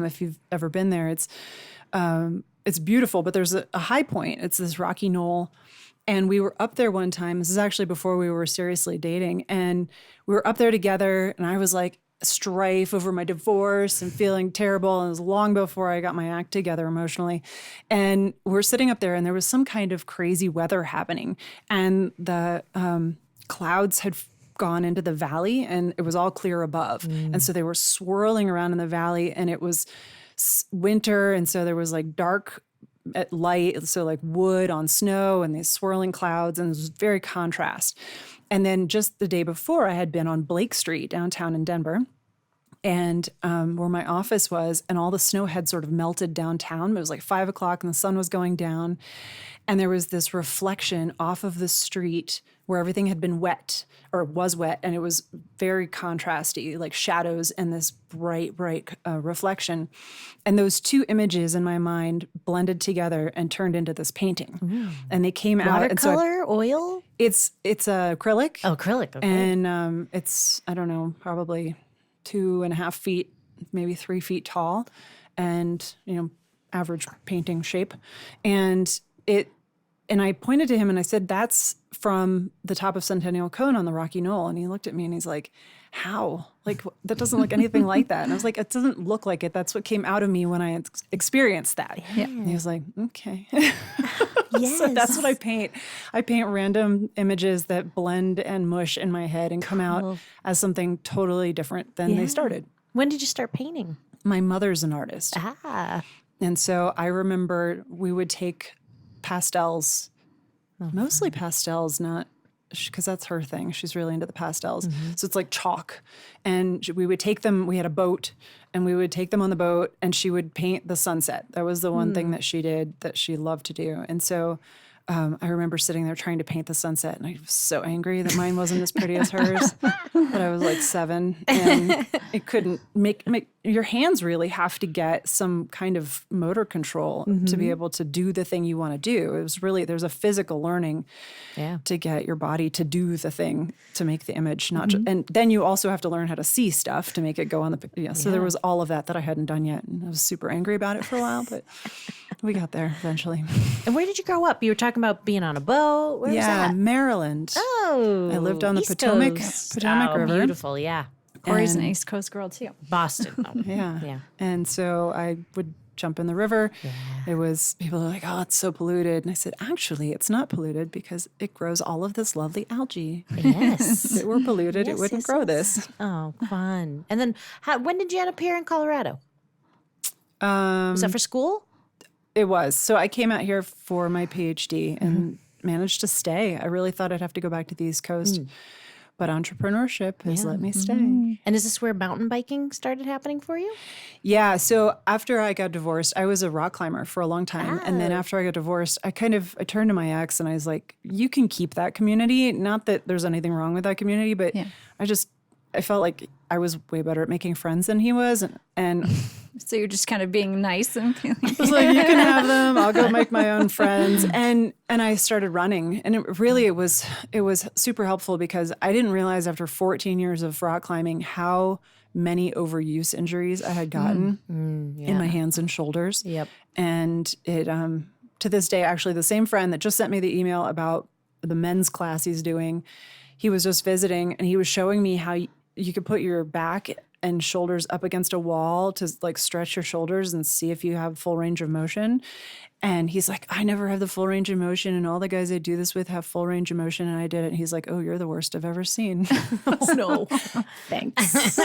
If you've ever been there, it's beautiful, but there's a high point. It's this rocky knoll. And we were up there one time. This is actually before we were seriously dating. And we were up there together. And I was like strife over my divorce and feeling terrible. And it was long before I got my act together emotionally. And we're sitting up there and there was some kind of crazy weather happening. And the clouds had gone into the valley and it was all clear above. And so they were swirling around in the valley and it was winter. And so there was like dark at light, so like wood on snow and these swirling clouds, and it was very contrast. And then just the day before, I had been on Blake Street downtown in Denver, and where my office was, and all the snow had sort of melted downtown. It was like 5 o'clock and the sun was going down, and there was this reflection off of the street where everything had been wet or was wet, and it was very contrasty, like shadows and this bright reflection. And those two images in my mind blended together and turned into this painting. And they came out. Watercolor, oil? It's acrylic. Oh, acrylic. Okay. And it's, I don't know, probably 2.5 feet, maybe 3 feet tall, and average painting shape. And I pointed to him and I said, that's from the top of Centennial Cone on the Rocky Knoll. And he looked at me and he's like, how? Like, that doesn't look anything like that. And I was like, it doesn't look like it. That's what came out of me when I experienced that. Yeah. And he was like, okay. Yes. So that's what I paint. I paint random images that blend and mush in my head and come out as something totally different than they started. When did you start painting? My mother's an artist. Ah. And so I remember we would take pastels, mostly pastels, not because that's her thing. She's really into the pastels. So it's like chalk. And we would take them, we had a boat, and we would take them on the boat and she would paint the sunset. That was the one thing that she did that she loved to do. And so I remember sitting there trying to paint the sunset and I was so angry that mine wasn't as pretty as hers. but I was like 7, and it couldn't make your hands really have to get some kind of motor control to be able to do the thing you want to do. It was really, there's a physical learning to get your body to do the thing, to make the image, not just, and then you also have to learn how to see stuff to make it go on the, so there was all of that I hadn't done yet. And I was super angry about it for a while, but we got there eventually. And where did you grow up? You were talking about being on a boat. Where was that? Maryland. Oh, I lived on the East Potomac Coast. River. Beautiful, yeah. Corey's an East Coast girl too. Boston. Oh. Yeah. And so I would jump in the river. Yeah. It was, people are like, oh, it's so polluted. And I said, actually, it's not polluted because it grows all of this lovely algae. Yes. If it were polluted, it wouldn't grow this. Oh, fun. And then when did you end up here in Colorado? Was that for school? It was. So I came out here for my PhD and managed to stay. I really thought I'd have to go back to the East Coast. But entrepreneurship has let me stay. And is this where mountain biking started happening for you? Yeah. So after I got divorced, I was a rock climber for a long time. And then after I got divorced, I turned to my ex and I was like, you can keep that community. Not that there's anything wrong with that community, but I felt like I was way better at making friends than he was. And so you're just kind of being nice and feeling. I was like, you can have them. I'll go make my own friends. And I started running. And it was super helpful because I didn't realize after 14 years of rock climbing how many overuse injuries I had gotten in my hands and shoulders. Yep. And it to this day, actually, the same friend that just sent me the email about the men's class he's doing, he was just visiting and he was showing me how you could put your back and shoulders up against a wall to like stretch your shoulders and see if you have full range of motion. And he's like, I never have the full range of motion. And all the guys I do this with have full range of motion. And I did it. And he's like, oh, you're the worst I've ever seen. Oh, no. Thanks.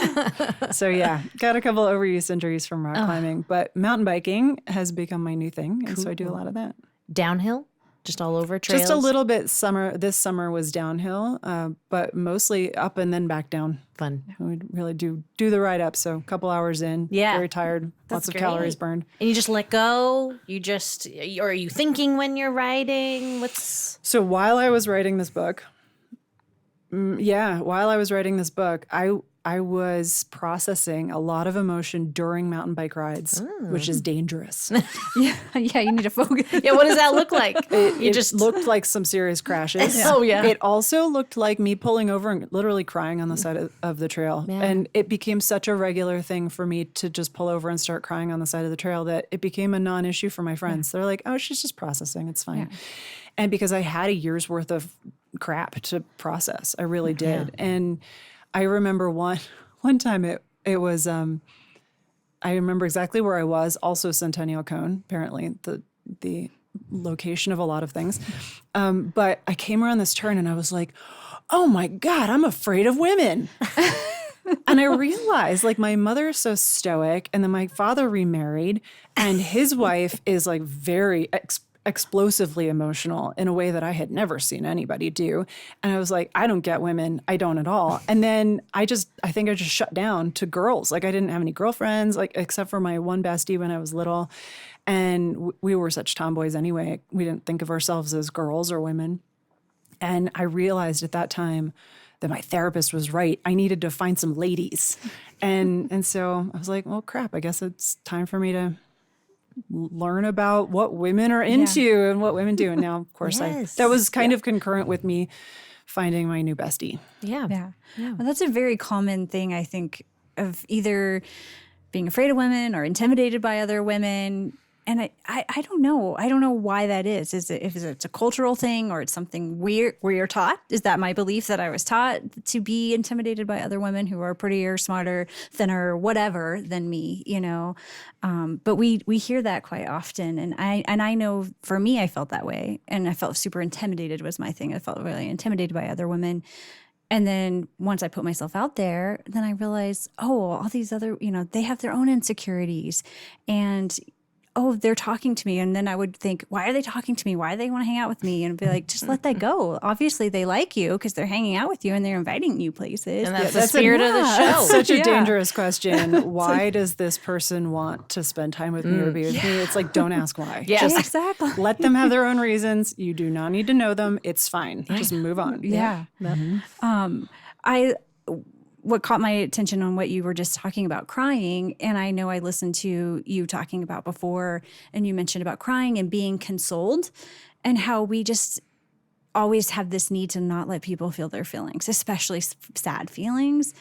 So yeah, got a couple overuse injuries from rock climbing, but mountain biking has become my new thing. And so I do a lot of that. Downhill? Just all over trails? Just a little bit. This summer was downhill, but mostly up and then back down. Fun. We'd really do the ride up. So a couple hours in, very tired, lots of calories burned. And you just let go? Or are you thinking when you're riding? So while I was writing this book, I was processing a lot of emotion during mountain bike rides, which is dangerous. Yeah, you need to focus. Yeah, what does that look like? It just looked like some serious crashes. Oh, yeah. It also looked like me pulling over and literally crying on the side of the trail. Yeah. And it became such a regular thing for me to just pull over and start crying on the side of the trail that it became a non-issue for my friends. They're like, oh, she's just processing. It's fine. Yeah. And because I had a year's worth of crap to process, I really did. Yeah. And I remember one time it was, I remember exactly where I was, also Centennial Cone, apparently the location of a lot of things. But I came around this turn and I was like, oh my God, I'm afraid of women. And I realized like my mother is so stoic and then my father remarried and his wife is like very explosively emotional in a way that I had never seen anybody do. And I was like, I don't get women. I don't at all. And then I think I just shut down to girls. Like I didn't have any girlfriends, like except for my one bestie when I was little. And we were such tomboys anyway. We didn't think of ourselves as girls or women. And I realized at that time that my therapist was right. I needed to find some ladies. And so I was like, well, crap, I guess it's time for me to learn about what women are into and what women do. And now, of course, that was kind of concurrent with me finding my new bestie. Yeah. Well, that's a very common thing, I think, of either being afraid of women or intimidated by other women. And I don't know. I don't know why that is. Is it if it's a cultural thing or it's something we're taught? Is that my belief that I was taught to be intimidated by other women who are prettier, smarter, thinner, whatever than me, you know? But we hear that quite often. And I know for me, I felt that way. And I felt super intimidated was my thing. I felt really intimidated by other women. And then once I put myself out there, then I realized, oh, all these other, you know, they have their own insecurities. And oh, they're talking to me. And then I would think, why are they talking to me? Why do they want to hang out with me? And be like, just let that go. Obviously, they like you because they're hanging out with you and they're inviting you places. And that's the spirit of the show. That's such a dangerous question. Why does this person want to spend time with me or be with me? It's like, don't ask why. Just exactly. Let them have their own reasons. You do not need to know them. It's fine. Just move on. Yeah. Mm-hmm. what caught my attention on what you were just talking about, crying, and I know I listened to you talking about before, and you mentioned about crying and being consoled, and how we just always have this need to not let people feel their feelings, especially sad feelings.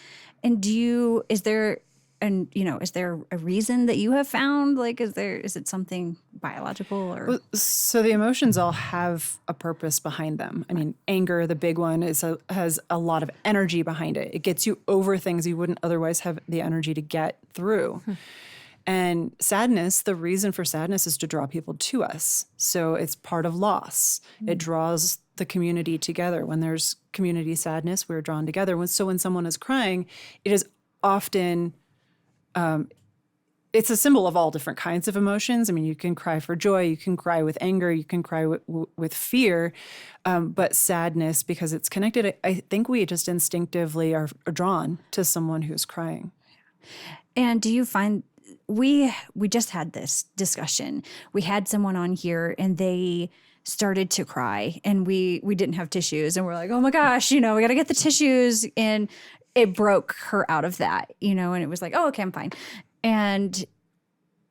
And is there a reason that you have found? Like, is it something biological or? Well, so the emotions all have a purpose behind them. I mean, anger, the big one, has a lot of energy behind it. It gets you over things you wouldn't otherwise have the energy to get through. And sadness, the reason for sadness is to draw people to us. So it's part of loss. It draws the community together. When there's community sadness, we're drawn together. So when someone is crying, it is often, it's a symbol of all different kinds of emotions. I mean, you can cry for joy, you can cry with anger, you can cry with fear, but sadness, because it's connected, I think we just instinctively are drawn to someone who's crying. And do you find, we just had this discussion. We had someone on here and they started to cry, and we didn't have tissues, and we're like, oh my gosh, we got to get the tissues. And it broke her out of that, and it was like, oh, okay, I'm fine. And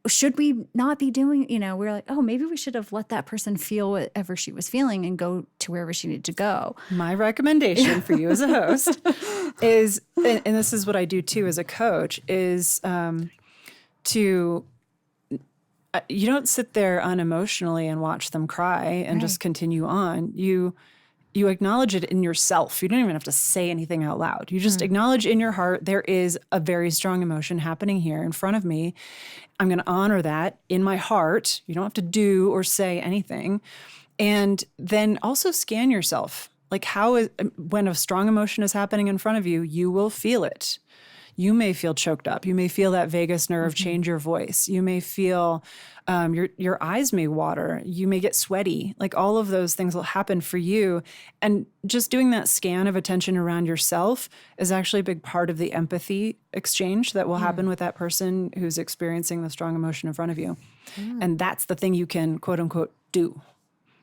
should we not be doing, we're like, oh, maybe we should have let that person feel whatever she was feeling and go to wherever she needed to go. My recommendation for you as a host is, and this is what I do too as a coach, is you don't sit there unemotionally and watch them cry and just continue on. You acknowledge it in yourself. You don't even have to say anything out loud. You just acknowledge in your heart, there is a very strong emotion happening here in front of me. I'm going to honor that in my heart. You don't have to do or say anything. And then also scan yourself. Like, when a strong emotion is happening in front of you, you will feel it. You may feel choked up. You may feel that vagus nerve change your voice. You may feel your eyes may water. You may get sweaty. Like, all of those things will happen for you. And just doing that scan of attention around yourself is actually a big part of the empathy exchange that will happen with that person who's experiencing the strong emotion in front of you. And that's the thing you can, quote unquote, do.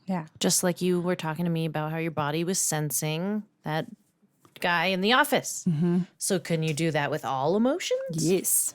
Yeah. Just like you were talking to me about how your body was sensing that guy in the office. So can you do that with all emotions? Yes.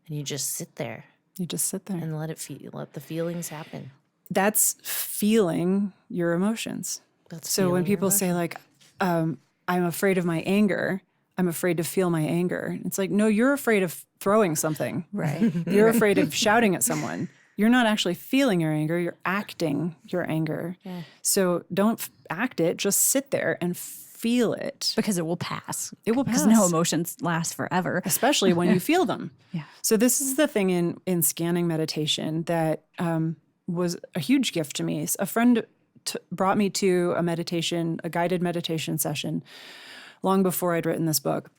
And you just sit there. You just sit there. And let the feelings happen. That's feeling your emotions. So when people say, like, I'm afraid of my anger, I'm afraid to feel my anger. It's like, no, you're afraid of throwing something. Right. You're afraid of shouting at someone. You're not actually feeling your anger. You're acting your anger. Yeah. So don't act it. Just sit there and feel it. Because it will pass. It will pass. Because no emotions last forever. Especially when you feel them. Yeah. So this is the thing in scanning meditation that was a huge gift to me. A friend brought me to a guided meditation session long before I'd written this book.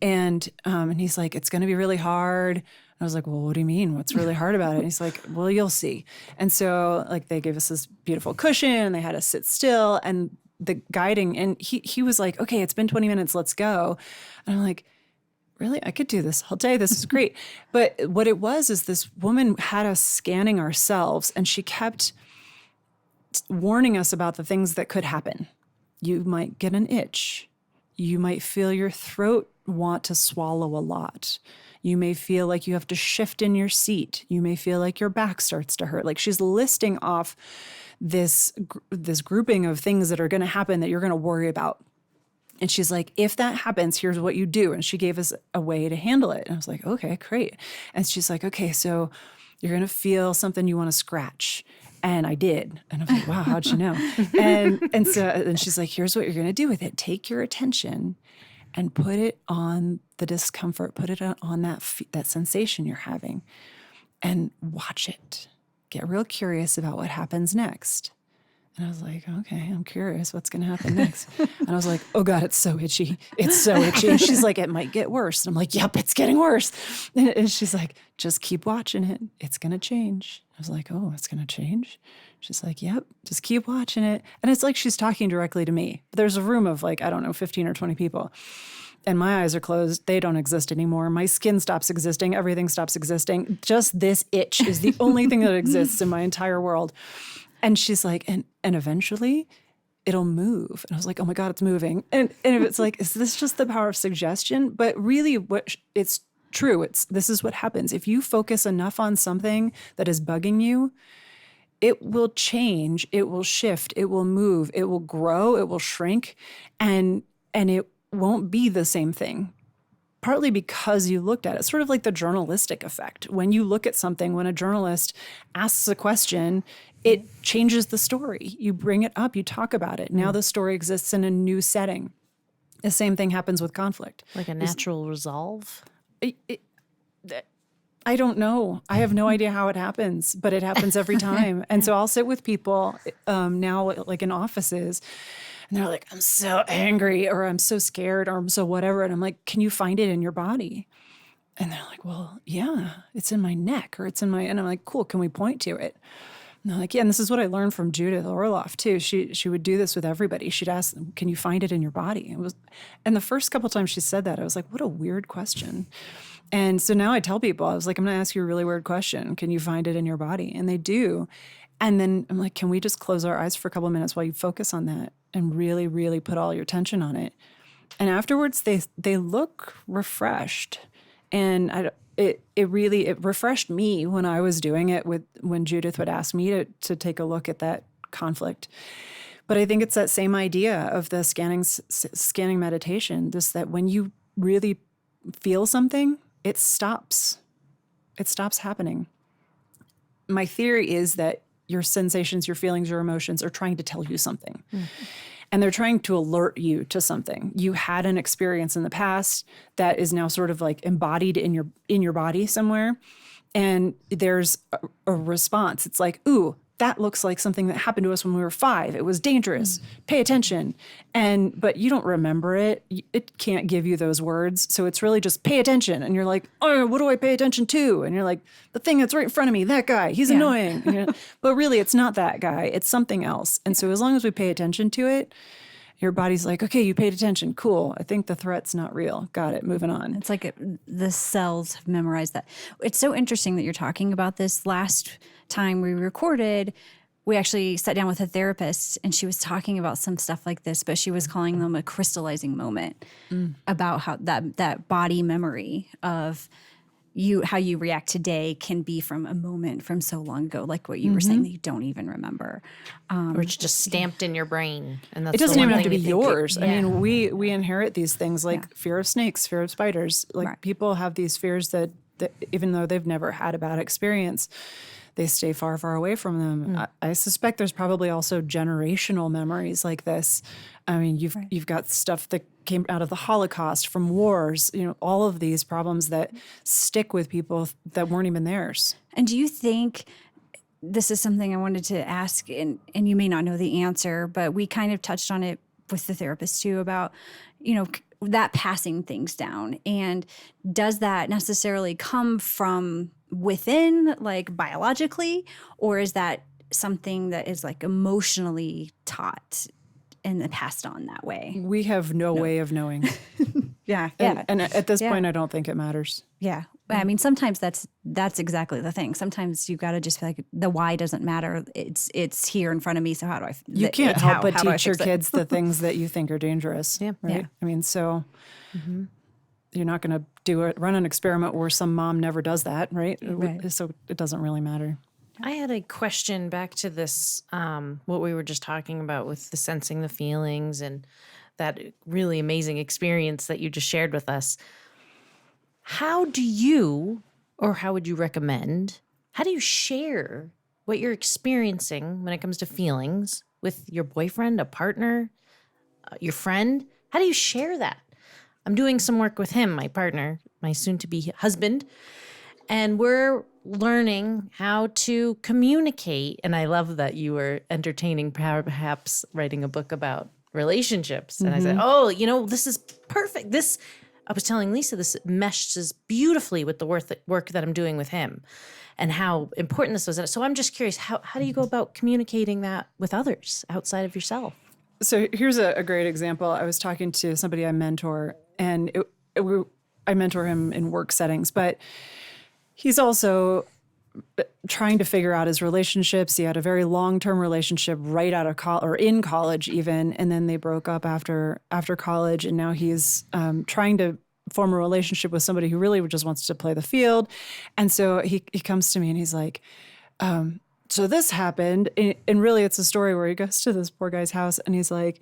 And he's like, it's going to be really hard. I was like, well, what do you mean? What's really hard about it? And he's like, well, you'll see. And so, like, they gave us this beautiful cushion and they had us sit still, and the guiding, and he was like, okay, it's been 20 minutes, let's go. And I'm like, really? I could do this all day. This is great. But what it was is this woman had us scanning ourselves, and she kept warning us about the things that could happen. You might get an itch. You might feel your throat want to swallow a lot. You may feel like you have to shift in your seat. You may feel like your back starts to hurt. Like, she's listing off this grouping of things that are going to happen that you're going to worry about. And she's like, if that happens, here's what you do. And she gave us a way to handle it. And I was like, okay, great. And she's like, okay, so you're going to feel something you want to scratch. And I did. And I was like, wow, how'd you know? And she's like, here's what you're going to do with it. Take your attention and put it on the discomfort, put it on that sensation you're having, and watch it. Get real curious about what happens next. And I was like, okay, I'm curious what's going to happen next. And I was like, oh God, it's so itchy. It's so itchy. And she's like, it might get worse. And I'm like, yep, it's getting worse. And she's like, just keep watching it. It's going to change. I was like, oh, it's going to change? She's like, yep, just keep watching it. And it's like she's talking directly to me. There's a room of, like, I don't know, 15 or 20 people. And my eyes are closed. They don't exist anymore. My skin stops existing. Everything stops existing. Just this itch is the only thing that exists in my entire world. And she's like, and eventually it'll move. And I was like, oh my God, it's moving. And it's like, is this just the power of suggestion? But really it's true. This is what happens. If you focus enough on something that is bugging you, it will change, it will shift, it will move, it will grow, it will shrink, and it won't be the same thing. Partly because you looked at it. It's sort of like the journalistic effect. When you look at something, when a journalist asks a question, it changes the story. You bring it up, you talk about it. Now the story exists in a new setting. The same thing happens with conflict. Like a natural resolve? I don't know. I have no idea how it happens, but it happens every time. And so I'll sit with people now, like in offices, and they're like, I'm so angry, or I'm so scared, or I'm so whatever. And I'm like, can you find it in your body? And they're like, well, yeah, it's in my neck, or it's in my, and I'm like, cool, can we point to it? And they're like, yeah, and this is what I learned from Judith Orloff too. She would do this with everybody. She'd ask them, can you find it in your body? And the first couple times she said that, I was like, what a weird question. And so now I tell people, I was like, I'm going to ask you a really weird question. Can you find it in your body? And they do. And then I'm like, can we just close our eyes for a couple of minutes while you focus on that and really, really put all your attention on it? And afterwards, they look refreshed. And it refreshed me when I was doing it when Judith would ask me to take a look at that conflict. But I think it's that same idea of the scanning meditation, just that when you really feel something, it stops. It stops happening. My theory is that your sensations, your feelings, your emotions are trying to tell you something. Mm-hmm. And they're trying to alert you to something. You had an experience in the past that is now sort of like embodied in your body somewhere. And there's a response. It's like, ooh, that looks like something that happened to us when we were 5. It was dangerous. Pay attention. But you don't remember it. It can't give you those words. So it's really just pay attention. And you're like, oh, what do I pay attention to? And you're like, the thing that's right in front of me, that guy, he's annoying. But really, it's not that guy. It's something else. And so as long as we pay attention to it, your body's like, okay, you paid attention. Cool. I think the threat's not real. Got it. Moving on. It's like the cells have memorized that. It's so interesting that you're talking about this. Last time we recorded, we actually sat down with a therapist and she was talking about some stuff like this, but she was calling them a crystallizing moment about how that body memory of how you react today can be from a moment from so long ago, like what you were saying that you don't even remember. Or it's just stamped in your brain. And that's it doesn't even have to be you yours. I mean, we inherit these things like fear of snakes, fear of spiders. Like people have these fears that even though they've never had a bad experience, they stay far, far away from them. I suspect there's probably also generational memories like this. I mean, you've got stuff that came out of the Holocaust, from wars, all of these problems that stick with people that weren't even theirs. And do you think, this is something I wanted to ask, and you may not know the answer, but we kind of touched on it with the therapist too about, that passing things down. And does that necessarily come from within, like biologically, or is that something that is like emotionally taught and passed on that way? We have no way of knowing. Yeah. And at this point, I don't think it matters. Yeah. I mean, sometimes that's exactly the thing. Sometimes you got to just feel like the why doesn't matter. It's here in front of me. So how do I? You can't help but teach your kids the things that you think are dangerous. Yeah. Right. Yeah. I mean, so you're not going to run an experiment where some mom never does that, right? So it doesn't really matter. I had a question back to this, what we were just talking about with the sensing the feelings and that really amazing experience that you just shared with us. How do you, or how would you recommend, how do you share what you're experiencing when it comes to feelings with your boyfriend, a partner, your friend? How do you share that? I'm doing some work with him, my partner, my soon-to-be husband, and we're learning how to communicate. And I love that you were entertaining, perhaps writing a book about relationships. And I said, this is perfect. I was telling Lisa, this meshes beautifully with the work that I'm doing with him and how important this was. So I'm just curious, how do you go about communicating that with others outside of yourself? So here's a great example. I was talking to somebody I mentor, and I mentor him in work settings, but he's also trying to figure out his relationships. He had a very long-term relationship right out of college, or in college even, and then they broke up after college, and now he's trying to form a relationship with somebody who really just wants to play the field. And so he comes to me and he's like, so this happened. And really it's a story where he goes to this poor guy's house and he's like,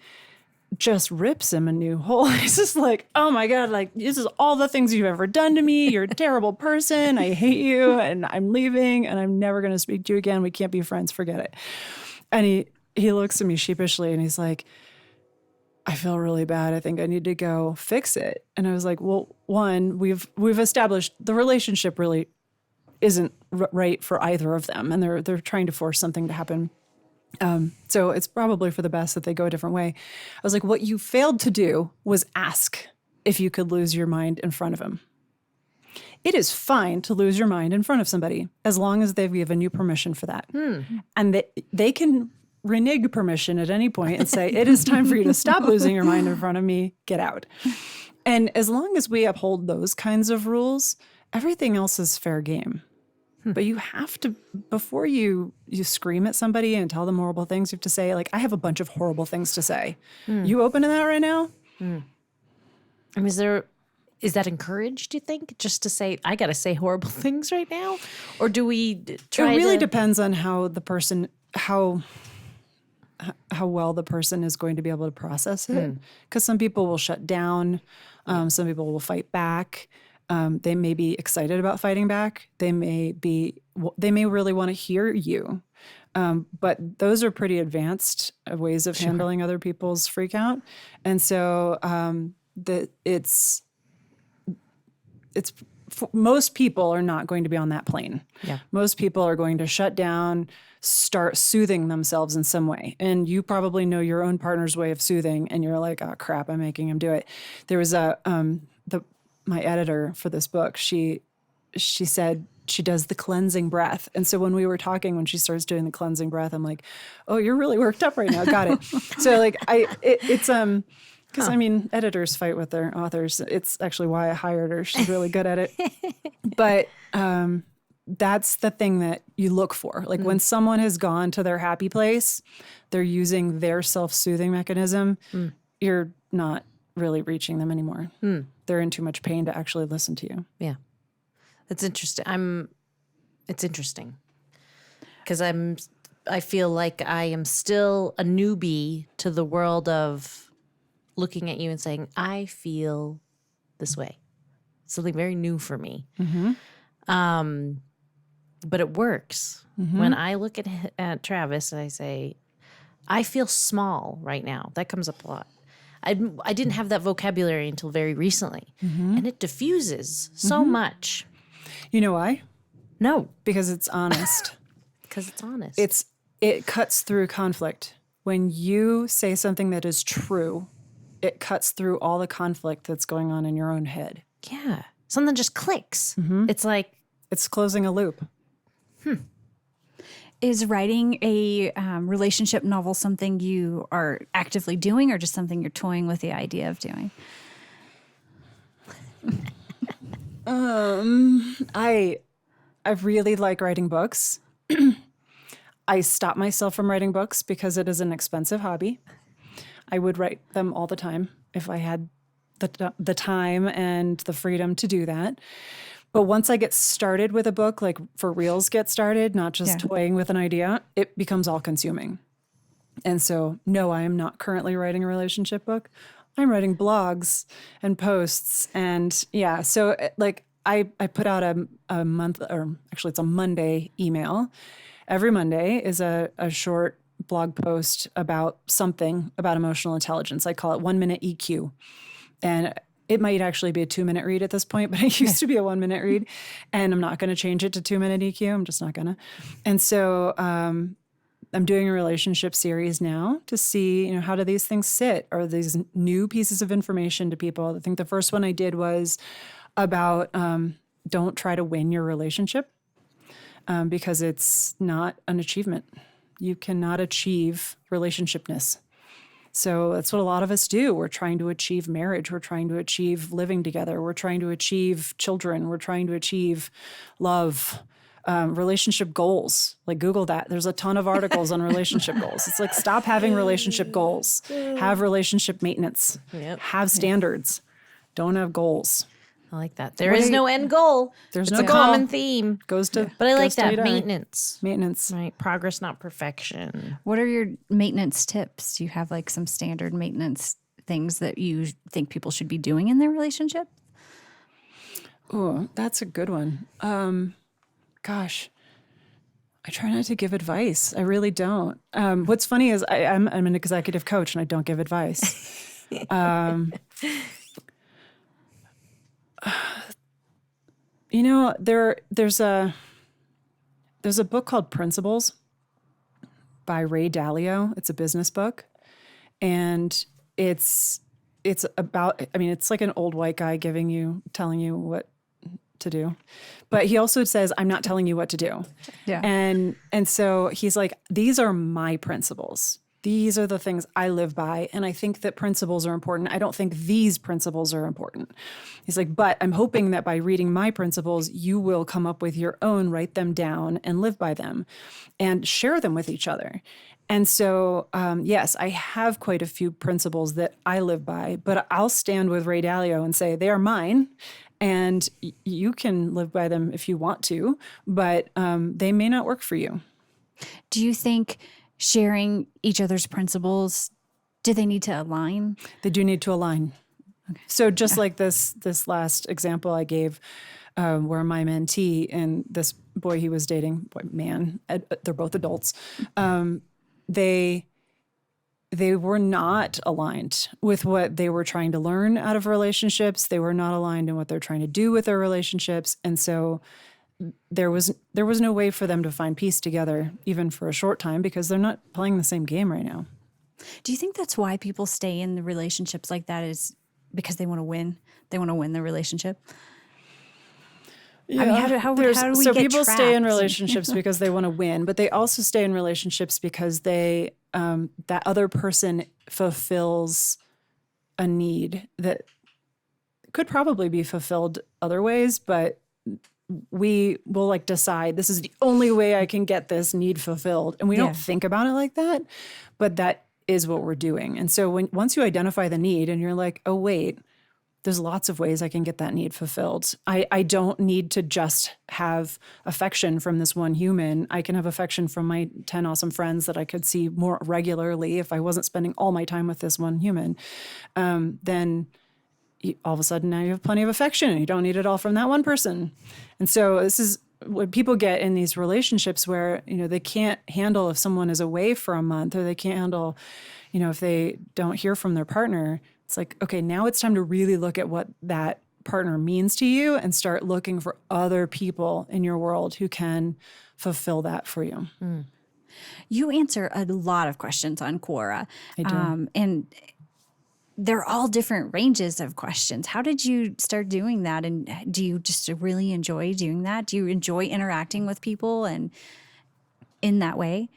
just rips him a new hole. He's just like, oh my God, like this is all the things you've ever done to me. You're a terrible person. I hate you and I'm leaving and I'm never going to speak to you again. We can't be friends. Forget it. And he looks at me sheepishly and he's like, I feel really bad. I think I need to go fix it. And I was like, well, one, we've established the relationship really isn't right for either of them. And they're trying to force something to happen. So it's probably for the best that they go a different way. I was like, what you failed to do was ask if you could lose your mind in front of him. It is fine to lose your mind in front of somebody as long as they've given you permission for that. And they can renege permission at any point and say, it is time for you to stop losing your mind in front of me, get out. And as long as we uphold those kinds of rules, everything else is fair game. But you have to, before you scream at somebody and tell them horrible things, you have to say, like, I have a bunch of horrible things to say. You open to that right now? I mean, is that encouraged, do you think? Just to say, I got to say horrible things right now? Or do we try It really depends on how the person, how well the person is going to be able to process it. Because some people will shut down. Some people will fight back. They may be excited about fighting back. They may really want to hear you. But those are pretty advanced ways of handling other people's freak out. And so most people are not going to be on that plane. Yeah. Most people are going to shut down, start soothing themselves in some way. And you probably know your own partner's way of soothing, and you're like, oh crap, I'm making him do it. There was my editor for this book, she said she does the cleansing breath. And so when we were talking, when she starts doing the cleansing breath, I'm like, oh, you're really worked up right now. Got it. So like because I mean, editors fight with their authors. It's actually why I hired her. She's really good at it. But that's the thing that you look for. Like when someone has gone to their happy place, they're using their self-soothing mechanism. You're not really reaching them anymore. They're in too much pain to actually listen to you. Yeah. That's interesting. It's interesting because I feel like I am still a newbie to the world of looking at you and saying, I feel this way. Something very new for me. But it works. When I look at Travis and I say, I feel small right now. That comes up a lot. I didn't have that vocabulary until very recently. And it diffuses so much. You know why? No. Because it's honest. Because it's honest. It cuts through conflict. When you say something that is true, it cuts through all the conflict that's going on in your own head. Yeah. Something just clicks. It's like... It's closing a loop. Is writing a relationship novel something you are actively doing or just something you're toying with the idea of doing? I really like writing books. I stop myself from writing books because it is an expensive hobby. I would write them all the time if I had the time and the freedom to do that. But once I get started with a book, like for reals get started, not just toying with an idea, it becomes all consuming. And so, no, I am not currently writing a relationship book. I'm writing blogs and posts. And so like I put out a month, or actually it's a Monday email. Every Monday is a short blog post about something about emotional intelligence. I call it 1 minute EQ. And it might actually be a 2-minute read at this point, but it used to be a 1-minute read. And I'm not going to change it to 2-minute EQ. I'm just not going to. And so I'm doing a relationship series now to see, how do these things sit? Are these new pieces of information to people? I think the first one I did was about don't try to win your relationship because it's not an achievement. You cannot achieve relationshipness. So that's what a lot of us do. We're trying to achieve marriage. We're trying to achieve living together. We're trying to achieve children. We're trying to achieve love. relationship goals. Like Google that. There's a ton of articles on relationship goals. It's like, stop having relationship goals. Have relationship maintenance. Yep. Have standards. Don't have goals. I like that. There is no end goal. There's it's no a goal. common theme. Goes to, But I like goes to that. you die. Maintenance. Maintenance. Right. Progress, not perfection. What are your maintenance tips? Do you have like some standard maintenance things that you think people should be doing in their relationship? Oh, that's a good one. Gosh, I try not to give advice. I really don't. What's funny is I'm an executive coach and I don't give advice. You know, there's a book called Principles by Ray Dalio. It's a business book, and it's about. I mean, it's like an old white guy telling you what to do, but he also says, "I'm not telling you what to do." Yeah. And so he's like, "These are my principles. These are the things I live by. And I think that principles are important. I don't think these principles are important." He's like, "But I'm hoping that by reading my principles, you will come up with your own, write them down and live by them and share them with each other." And so, yes, I have quite a few principles that I live by, but I'll stand with Ray Dalio and say, they are mine. And you can live by them if you want to, but they may not work for you. Do you think sharing each other's principles, do they need to align? They do need to align. Okay. So just like this last example I gave, where my mentee and this boy he was dating, they're both adults, they were not aligned with what they were trying to learn out of relationships. They were not aligned in what they're trying to do with their relationships. And so there was no way for them to find peace together, even for a short time, because they're not playing the same game right now. Do you think that's why people stay in the relationships like that, is because they want to win? They want to win the relationship? Yeah. I mean, how do we so get people trapped? stay in relationships because they want to win, but they also stay in relationships because they that other person fulfills a need that could probably be fulfilled other ways, but we will like decide this is the only way I can get this need fulfilled. And we don't think about it like that, but that is what we're doing. And so once you identify the need and you're like, oh, wait, there's lots of ways I can get that need fulfilled. I don't need to just have affection from this one human. I can have affection from my 10 awesome friends that I could see more regularly if I wasn't spending all my time with this one human. Then all of a sudden now you have plenty of affection and you don't need it all from that one person. And so this is what people get in these relationships where, they can't handle if someone is away for a month, or they can't handle, if they don't hear from their partner. It's like, okay, now it's time to really look at what that partner means to you and start looking for other people in your world who can fulfill that for you. You answer a lot of questions on Quora. I do. And they're all different ranges of questions. How did you start doing that? And do you just really enjoy doing that? Do you enjoy interacting with people and in that way?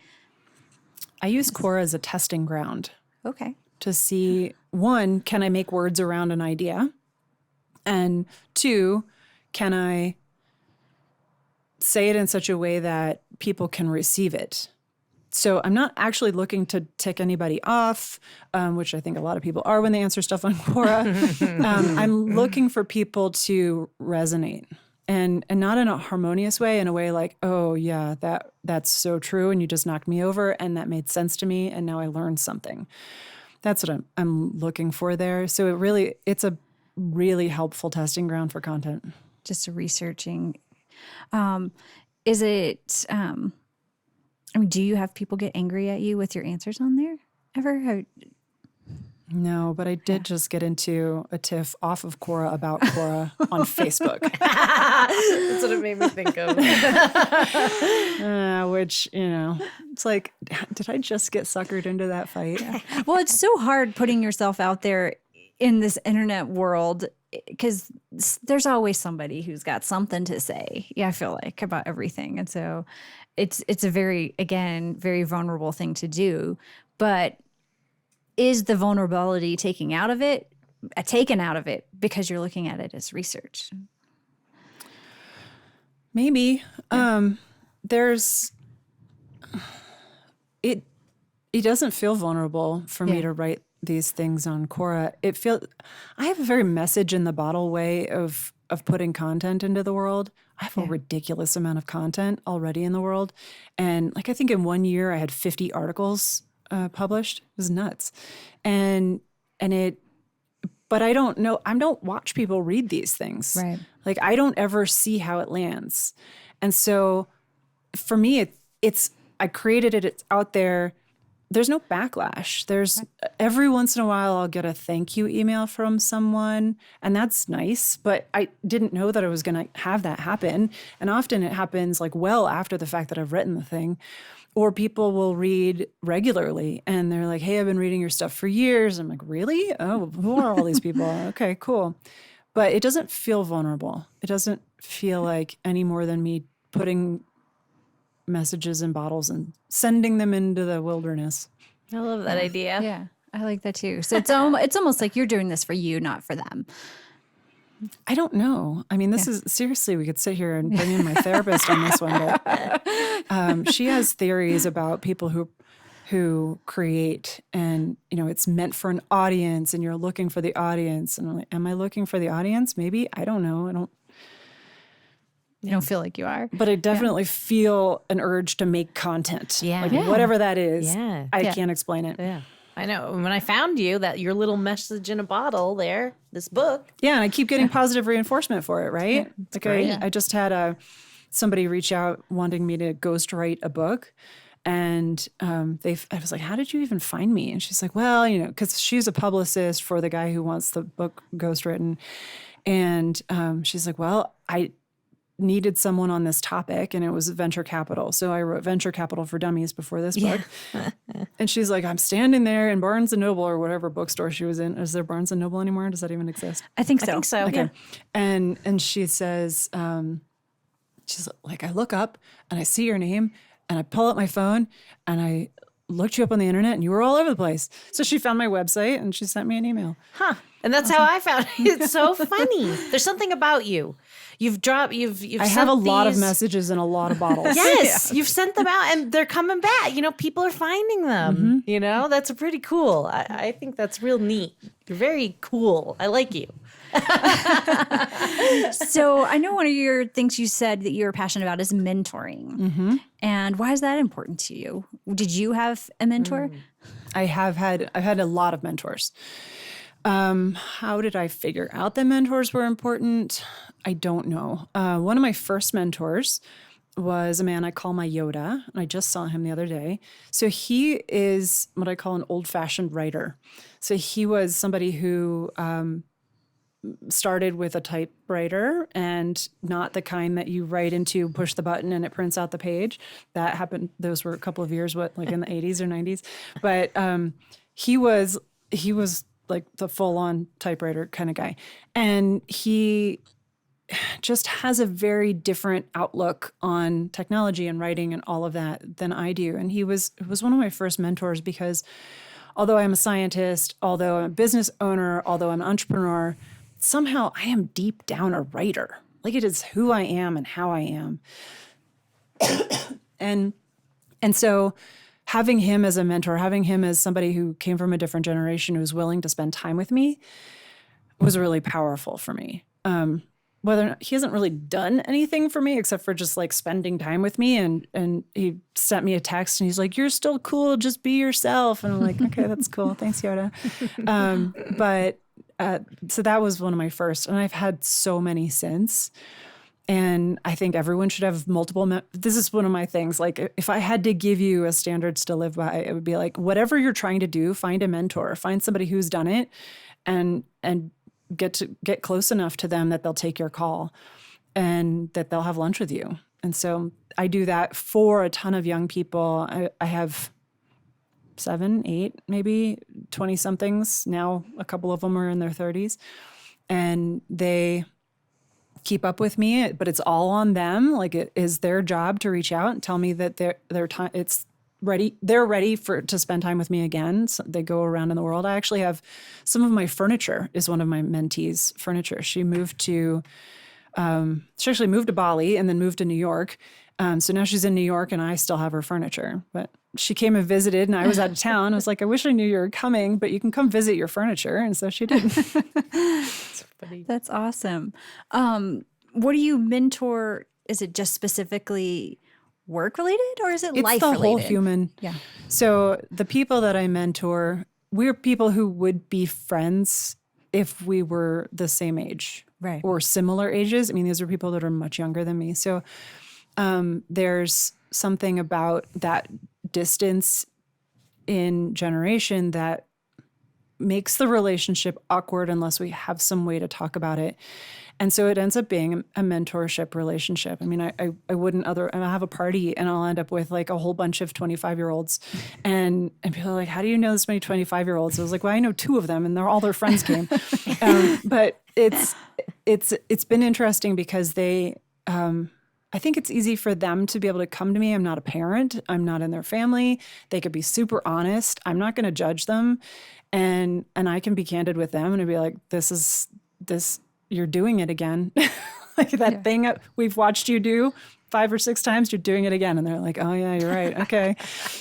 I use Quora as a testing ground. Okay. To see, one, can I make words around an idea? And two, can I say it in such a way that people can receive it? So I'm not actually looking to tick anybody off, which I think a lot of people are when they answer stuff on Quora. I'm looking for people to resonate, and not in a harmonious way, in a way like, oh yeah, that's so true, and you just knocked me over, and that made sense to me, and now I learned something. That's what I'm looking for there. So it's a really helpful testing ground for content. Just researching. Is it? Do you have people get angry at you with your answers on there ever? No, but I did just get into a tiff off of Quora about Quora on Facebook. That's what it made me think of. Which, it's like, did I just get suckered into that fight? Well, it's so hard putting yourself out there in this internet world because there's always somebody who's got something to say. Yeah, I feel like about everything. And so it's a very vulnerable thing to do. But is the vulnerability taken out of it because you're looking at it as research? Maybe. There's it. It doesn't feel vulnerable for me to write these things on Quora. I have a very message in the bottle way of putting content into the world. I have a ridiculous amount of content already in the world. And like, I think in 1 year I had 50 articles published. It was nuts. But I don't know, I don't watch people read these things. Right. Like, I don't ever see how it lands. And so for me, I created it, it's out there. There's no backlash. There's every once in a while I'll get a thank you email from someone, and that's nice, but I didn't know that I was going to have that happen. And often it happens like well after the fact that I've written the thing. Or people will read regularly and they're like, hey, I've been reading your stuff for years. I'm like, really? Oh, who are all these people? Okay, cool. But it doesn't feel vulnerable. It doesn't feel like any more than me putting messages in bottles and sending them into the wilderness. I love that idea. Yeah, I like that too. So it's almost like you're doing this for you, not for them. I don't know. I mean, this is seriously, we could sit here and bring in my therapist on this one, but she has theories about people who create, and it's meant for an audience and you're looking for the audience. And I'm like, am I looking for the audience? Maybe. I don't know. You don't feel like you are. But I definitely feel an urge to make content. Yeah. Like whatever that is. Yeah. I can't explain it. Yeah. I know. When I found you, that your little message in a bottle there, this book. Yeah, and I keep getting positive reinforcement for it, right? Yeah, like great. I just had somebody reach out wanting me to ghostwrite a book. And I was like, how did you even find me? And she's like, well, because she's a publicist for the guy who wants the book ghostwritten. And she's like, well, I needed someone on this topic, and it was venture capital. So I wrote Venture Capital for Dummies before this book. And she's like, I'm standing there in Barnes & Noble or whatever bookstore she was in. Is there Barnes & Noble anymore? Does that even exist? I think so. I think so. Okay. Yeah. And she says, she's like, I look up and I see your name and I pull up my phone and I looked you up on the internet and you were all over the place. So she found my website and she sent me an email. Huh. And that's how I found it. It's so funny. There's something about you. You've I have a lot of messages in a lot of bottles. Yes, you've sent them out and they're coming back. People are finding them. That's pretty cool. I think that's real neat. You're very cool. I like you. So I know one of your things you said that you're passionate about is mentoring. Mm-hmm. And why is that important to you? Did you have a mentor? I've had a lot of mentors. How did I figure out that mentors were important? I don't know. One of my first mentors was a man I call my Yoda, and I just saw him the other day. So he is what I call an old-fashioned writer. So he was somebody who started with a typewriter, and not the kind that you write into, push the button, and it prints out the page. That happened. Those were a couple of years, like in the 80s or 90s. But he was like the full-on typewriter kind of guy. And he just has a very different outlook on technology and writing and all of that than I do. And he was one of my first mentors because although I'm a scientist, although I'm a business owner, although I'm an entrepreneur, somehow I am deep down a writer. Like, it is who I am and how I am. And so having him as a mentor, having him as somebody who came from a different generation who was willing to spend time with me was really powerful for me. Whether or not, he hasn't really done anything for me except for just like spending time with me. And he sent me a text and he's like, you're still cool. Just be yourself. And I'm like, okay, that's cool. Thanks, Yoda. So that was one of my first. And I've had so many since. And I think everyone should have multiple. This is one of my things. Like, if I had to give you a standards to live by, it would be like, whatever you're trying to do, find a mentor, find somebody who's done it, and get close enough to them that they'll take your call and that they'll have lunch with you. And so I do that for a ton of young people. I have 7, 8, maybe 20 somethings now. A couple of them are in their 30s, and they keep up with me, but it's all on them. Like, it is their job to reach out and tell me that their time, it's ready. They're ready to spend time with me again. So they go around in the world. I actually have some of my furniture is one of my mentees' furniture. She moved to She actually moved to Bali and then moved to New York. So now she's in New York and I still have her furniture. But she came and visited and I was out of town. I was like, I wish I knew you were coming, but you can come visit your furniture. And so she did. It's funny. That's awesome. What do you mentor? Is it just specifically work related or is it It's life the related? whole human. Yeah. So the people that I mentor, we're people who would be friends if we were the same age. Right. Or similar ages. I mean, these are people that are much younger than me. So there's something about that distance in generation that makes the relationship awkward unless we have some way to talk about it. And so it ends up being a mentorship relationship. I mean, I wouldn't I'll have a party and I'll end up with like a whole bunch of 25-year-olds and people are like, how do you know this many 25-year-olds? I was like, well, I know 2 of them and all their friends came. But it's been interesting because I think it's easy for them to be able to come to me. I'm not a parent. I'm not in their family. They could be super honest. I'm not going to judge them. And I can be candid with them and be like, this, you're doing it again. Like that thing we've watched you do 5 or 6 times, you're doing it again. And they're like, oh yeah, you're right. Okay.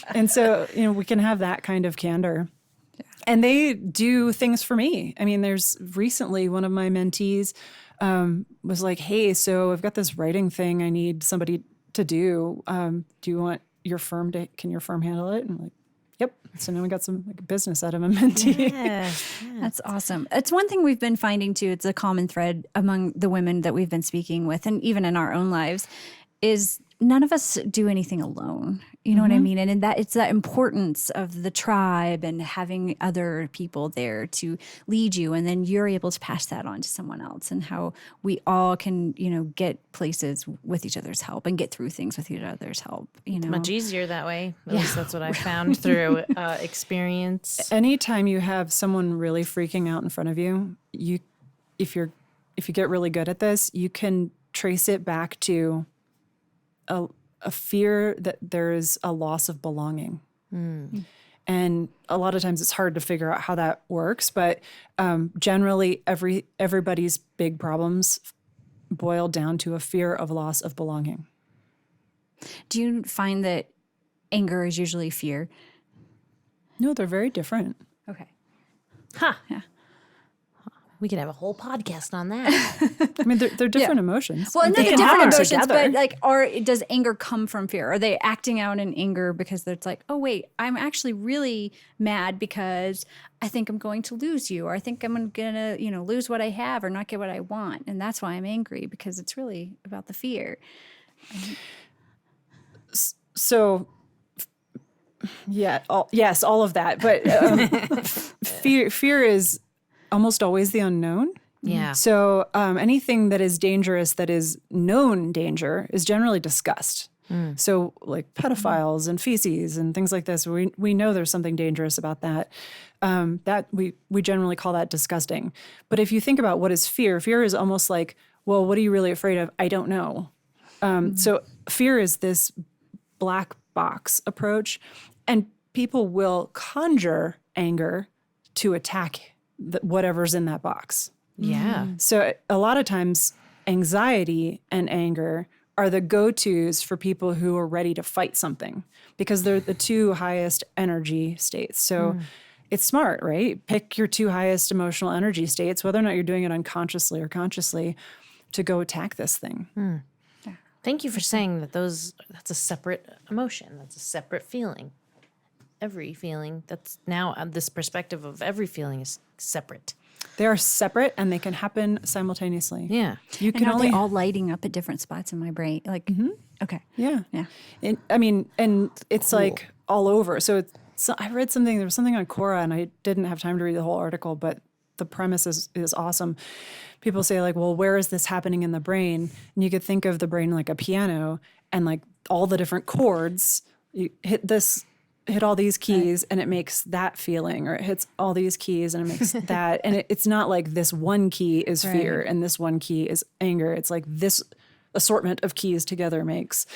And so, we can have that kind of candor. Yeah. And they do things for me. I mean, there's recently one of my mentees was like, hey, so I've got this writing thing I need somebody to do. Do you want can your firm handle it? And I'm like, yep. So now we got some business out of a mentee. Yeah. That's awesome. It's one thing we've been finding too. It's a common thread among the women that we've been speaking with and even in our own lives is none of us do anything alone. You know what I mean? And in that it's that importance of the tribe and having other people there to lead you. And then you're able to pass that on to someone else and how we all can, get places with each other's help and get through things with each other's help. Much easier that way. At least that's what I found through experience. Anytime you have someone really freaking out in front of you, if you get really good at this, you can trace it back to a fear that there is a loss of belonging. And a lot of times it's hard to figure out how that works, but generally everybody's big problems boil down to a fear of loss of belonging. Do you find that anger is usually fear? No, they're very different. Okay. Huh. Yeah. We could have a whole podcast on that. I mean, they're different emotions. Well, They they're can different have them emotions, together. but does anger come from fear? Are they acting out in anger because it's like, oh wait, I'm actually really mad because I think I'm going to lose you, or I think I'm gonna, lose what I have or not get what I want, and that's why I'm angry because it's really about the fear. So, yeah, yes, all of that. But fear is almost always the unknown. Yeah. So anything that is dangerous, that is known danger, is generally discussed. So like pedophiles and feces and things like this, we know there's something dangerous about that. That we generally call that disgusting. But if you think about what is fear is almost like, well, what are you really afraid of? I don't know. So fear is this black box approach, and people will conjure anger to attack whatever's in that box. Yeah. So a lot of times anxiety and anger are the go-tos for people who are ready to fight something because they're the 2 highest energy states. So it's smart, right? Pick your 2 highest emotional energy states, whether or not you're doing it unconsciously or consciously, to go attack this thing. Thank you for saying that that's a separate emotion. That's a separate feeling. Every feeling that's now this perspective of every feeling is separate. They are separate and they can happen simultaneously. Yeah. You And can are only they all lighting up at different spots in my brain? Like, okay. Yeah. Yeah. And, and it's like all over. So I read something, there was something on Quora and I didn't have time to read the whole article, but the premise is awesome. People say like, well, where is this happening in the brain? And you could think of the brain like a piano and like all the different chords, you hit all these keys and it makes that feeling, or it hits all these keys and it makes that. And it's not like this one key is fear and this one key is anger. It's like this assortment of keys together makes.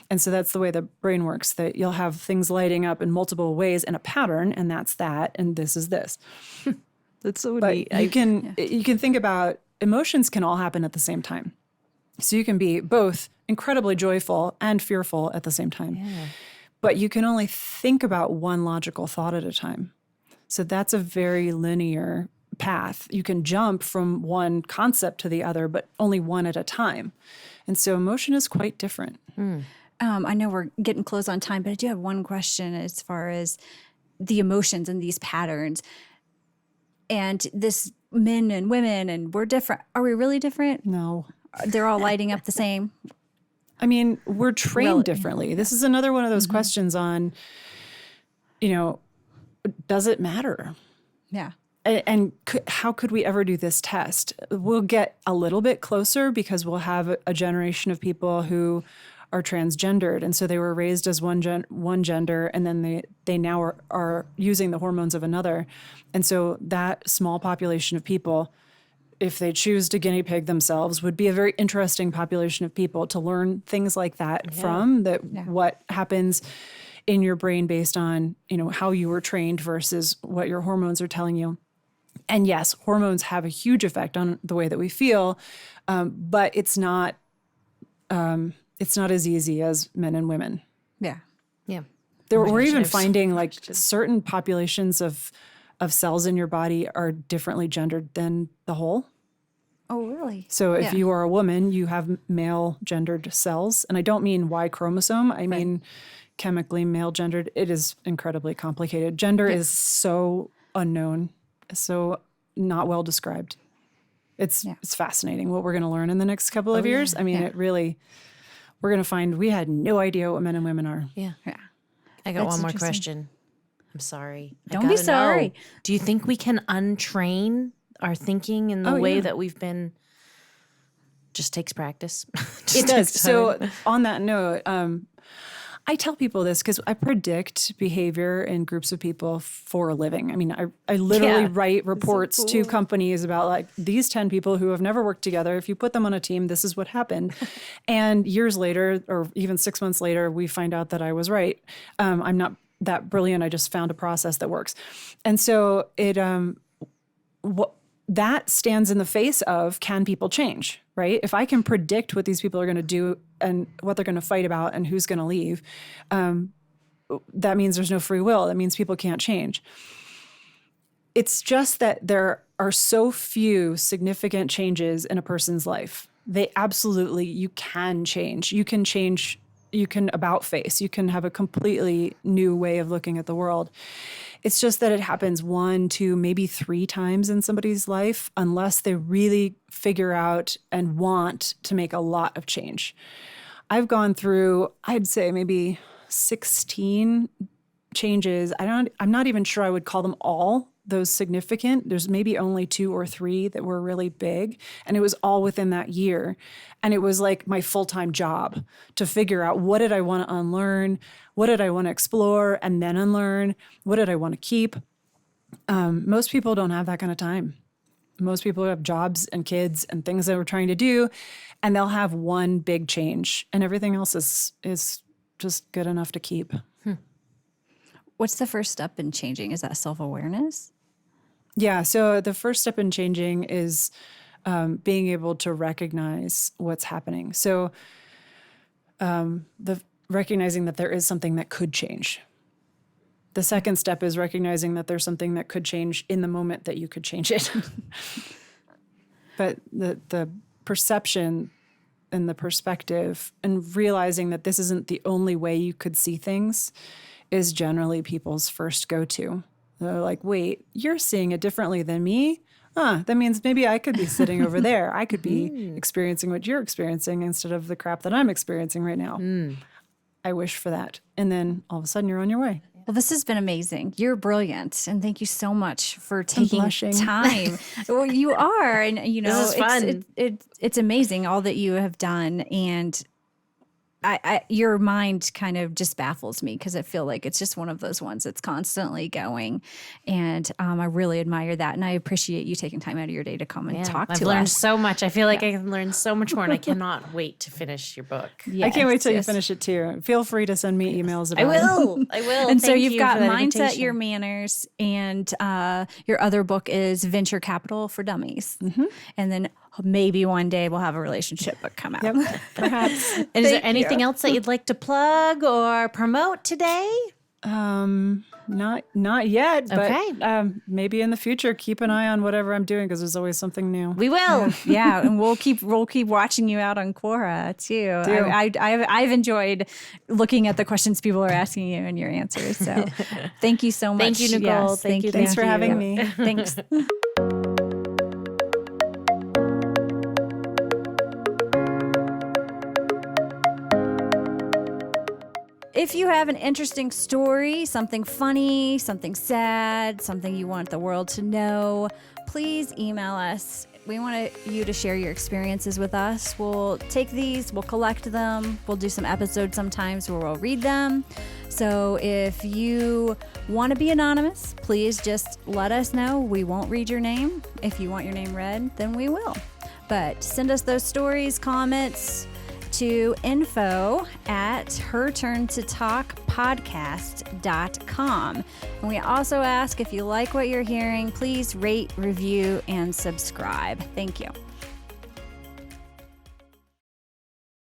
And so that's the way the brain works, that you'll have things lighting up in multiple ways in a pattern, and that's that, and this is this. That's so But neat. you can think about emotions can all happen at the same time. So you can be both incredibly joyful and fearful at the same time. Yeah. But you can only think about one logical thought at a time. So that's a very linear path. You can jump from one concept to the other, but only one at a time. And so emotion is quite different. I know we're getting close on time, but I do have one question as far as the emotions and these patterns. And this men and women, and we're different. Are we really different? No. They're all lighting up the same. I mean, we're trained differently. This is another one of those questions on, does it matter? Yeah. And how could we ever do this test? We'll get a little bit closer because we'll have a generation of people who are transgendered. And so they were raised as one gender, and then they now are using the hormones of another. And so that small population of people, if they choose to guinea pig themselves, would be a very interesting population of people to learn things like that from, what happens in your brain based on, how you were trained versus what your hormones are telling you. And yes, hormones have a huge effect on the way that we feel, but it's not as easy as men and women. Yeah. Yeah. We're even finding like certain populations of cells in your body are differently gendered than the whole. Oh, really? So if you are a woman, you have male gendered cells. And I don't mean Y chromosome. I mean chemically male gendered. It is incredibly complicated. Gender is so unknown, so not well described. It's fascinating what we're going to learn in the next couple of years. I mean, it really, we're going to find we had no idea what men and women are. Yeah. I got one more question. I'm sorry. Don't be sorry. Know. Do you think we can untrain our thinking in the way that we've been? Just takes practice. It does. So on that note, I tell people this because I predict behavior in groups of people for a living. I mean, I literally write reports to companies about like these 10 people who have never worked together. If you put them on a team, this is what happened. And years later, or even 6 months later, we find out that I was right. I'm not that brilliant. I just found a process that works. And so it, that stands in the face of, can people change, right? If I can predict what these people are going to do and what they're going to fight about and who's going to leave, that means there's no free will. That means people can't change. It's just that there are so few significant changes in a person's life. You can change. You can change. You can about face. You can have a completely new way of looking at the world. It's just that it happens 1, 2, maybe 3 times in somebody's life unless they really figure out and want to make a lot of change. I've gone through, I'd say maybe 16 changes. I'm not even sure I would call them all those significant. There's maybe only 2 or 3 that were really big. And it was all within that year. And it was like my full-time job to figure out, what did I want to unlearn? What did I want to explore and then unlearn? What did I want to keep? Most people don't have that kind of time. Most people have jobs and kids and things that we're trying to do, and they'll have one big change, and everything else is just good enough to keep. What's the first step in changing? Is that self-awareness? Yeah. So the first step in changing is being able to recognize what's happening. So recognizing that there is something that could change. The second step is recognizing that there's something that could change in the moment that you could change it. But the perception and the perspective and realizing that this isn't the only way you could see things is generally people's first go-to. They're like, wait, you're seeing it differently than me? That means maybe I could be sitting over there. I could be experiencing what you're experiencing instead of the crap that I'm experiencing right now. I wish for that. And then all of a sudden you're on your way. Well, this has been amazing. You're brilliant. And thank you so much for taking time. Well, you are. And, this is fun. It's amazing all that you have done. And your mind kind of just baffles me because I feel like it's just one of those ones that's constantly going. And I really admire that. And I appreciate you taking time out of your day to come and talk to us. I've learned so much. I feel like I can learn so much more, and I cannot wait to finish your book. Yes, I can't wait till you finish it too. Feel free to send me emails about it. I will. And so you've got Mindset Your Manners, and your other book is Venture Capital for Dummies. And then maybe one day we'll have a relationship book come out. Yep, perhaps. And is there anything else that you'd like to plug or promote today? Not yet, but Okay. maybe in the future, keep an eye on whatever I'm doing because there's always something new. We will. Yeah, and we'll keep watching you out on Quora too. I've enjoyed looking at the questions people are asking you and your answers. So thank you so much. Thank you, Nicole. Yes, Thank you. Thanks for having me. Thanks. If you have an interesting story, something funny, something sad, something you want the world to know, please email us. We want you to share your experiences with us. We'll take these, we'll collect them, we'll do some episodes sometimes where we'll read them. So if you want to be anonymous, please just let us know. We won't read your name. If you want your name read, then we will. But send us those stories, comments, to info@herturntotalkpodcast.com. And we also ask, if you like what you're hearing, please rate, review, and subscribe. Thank you.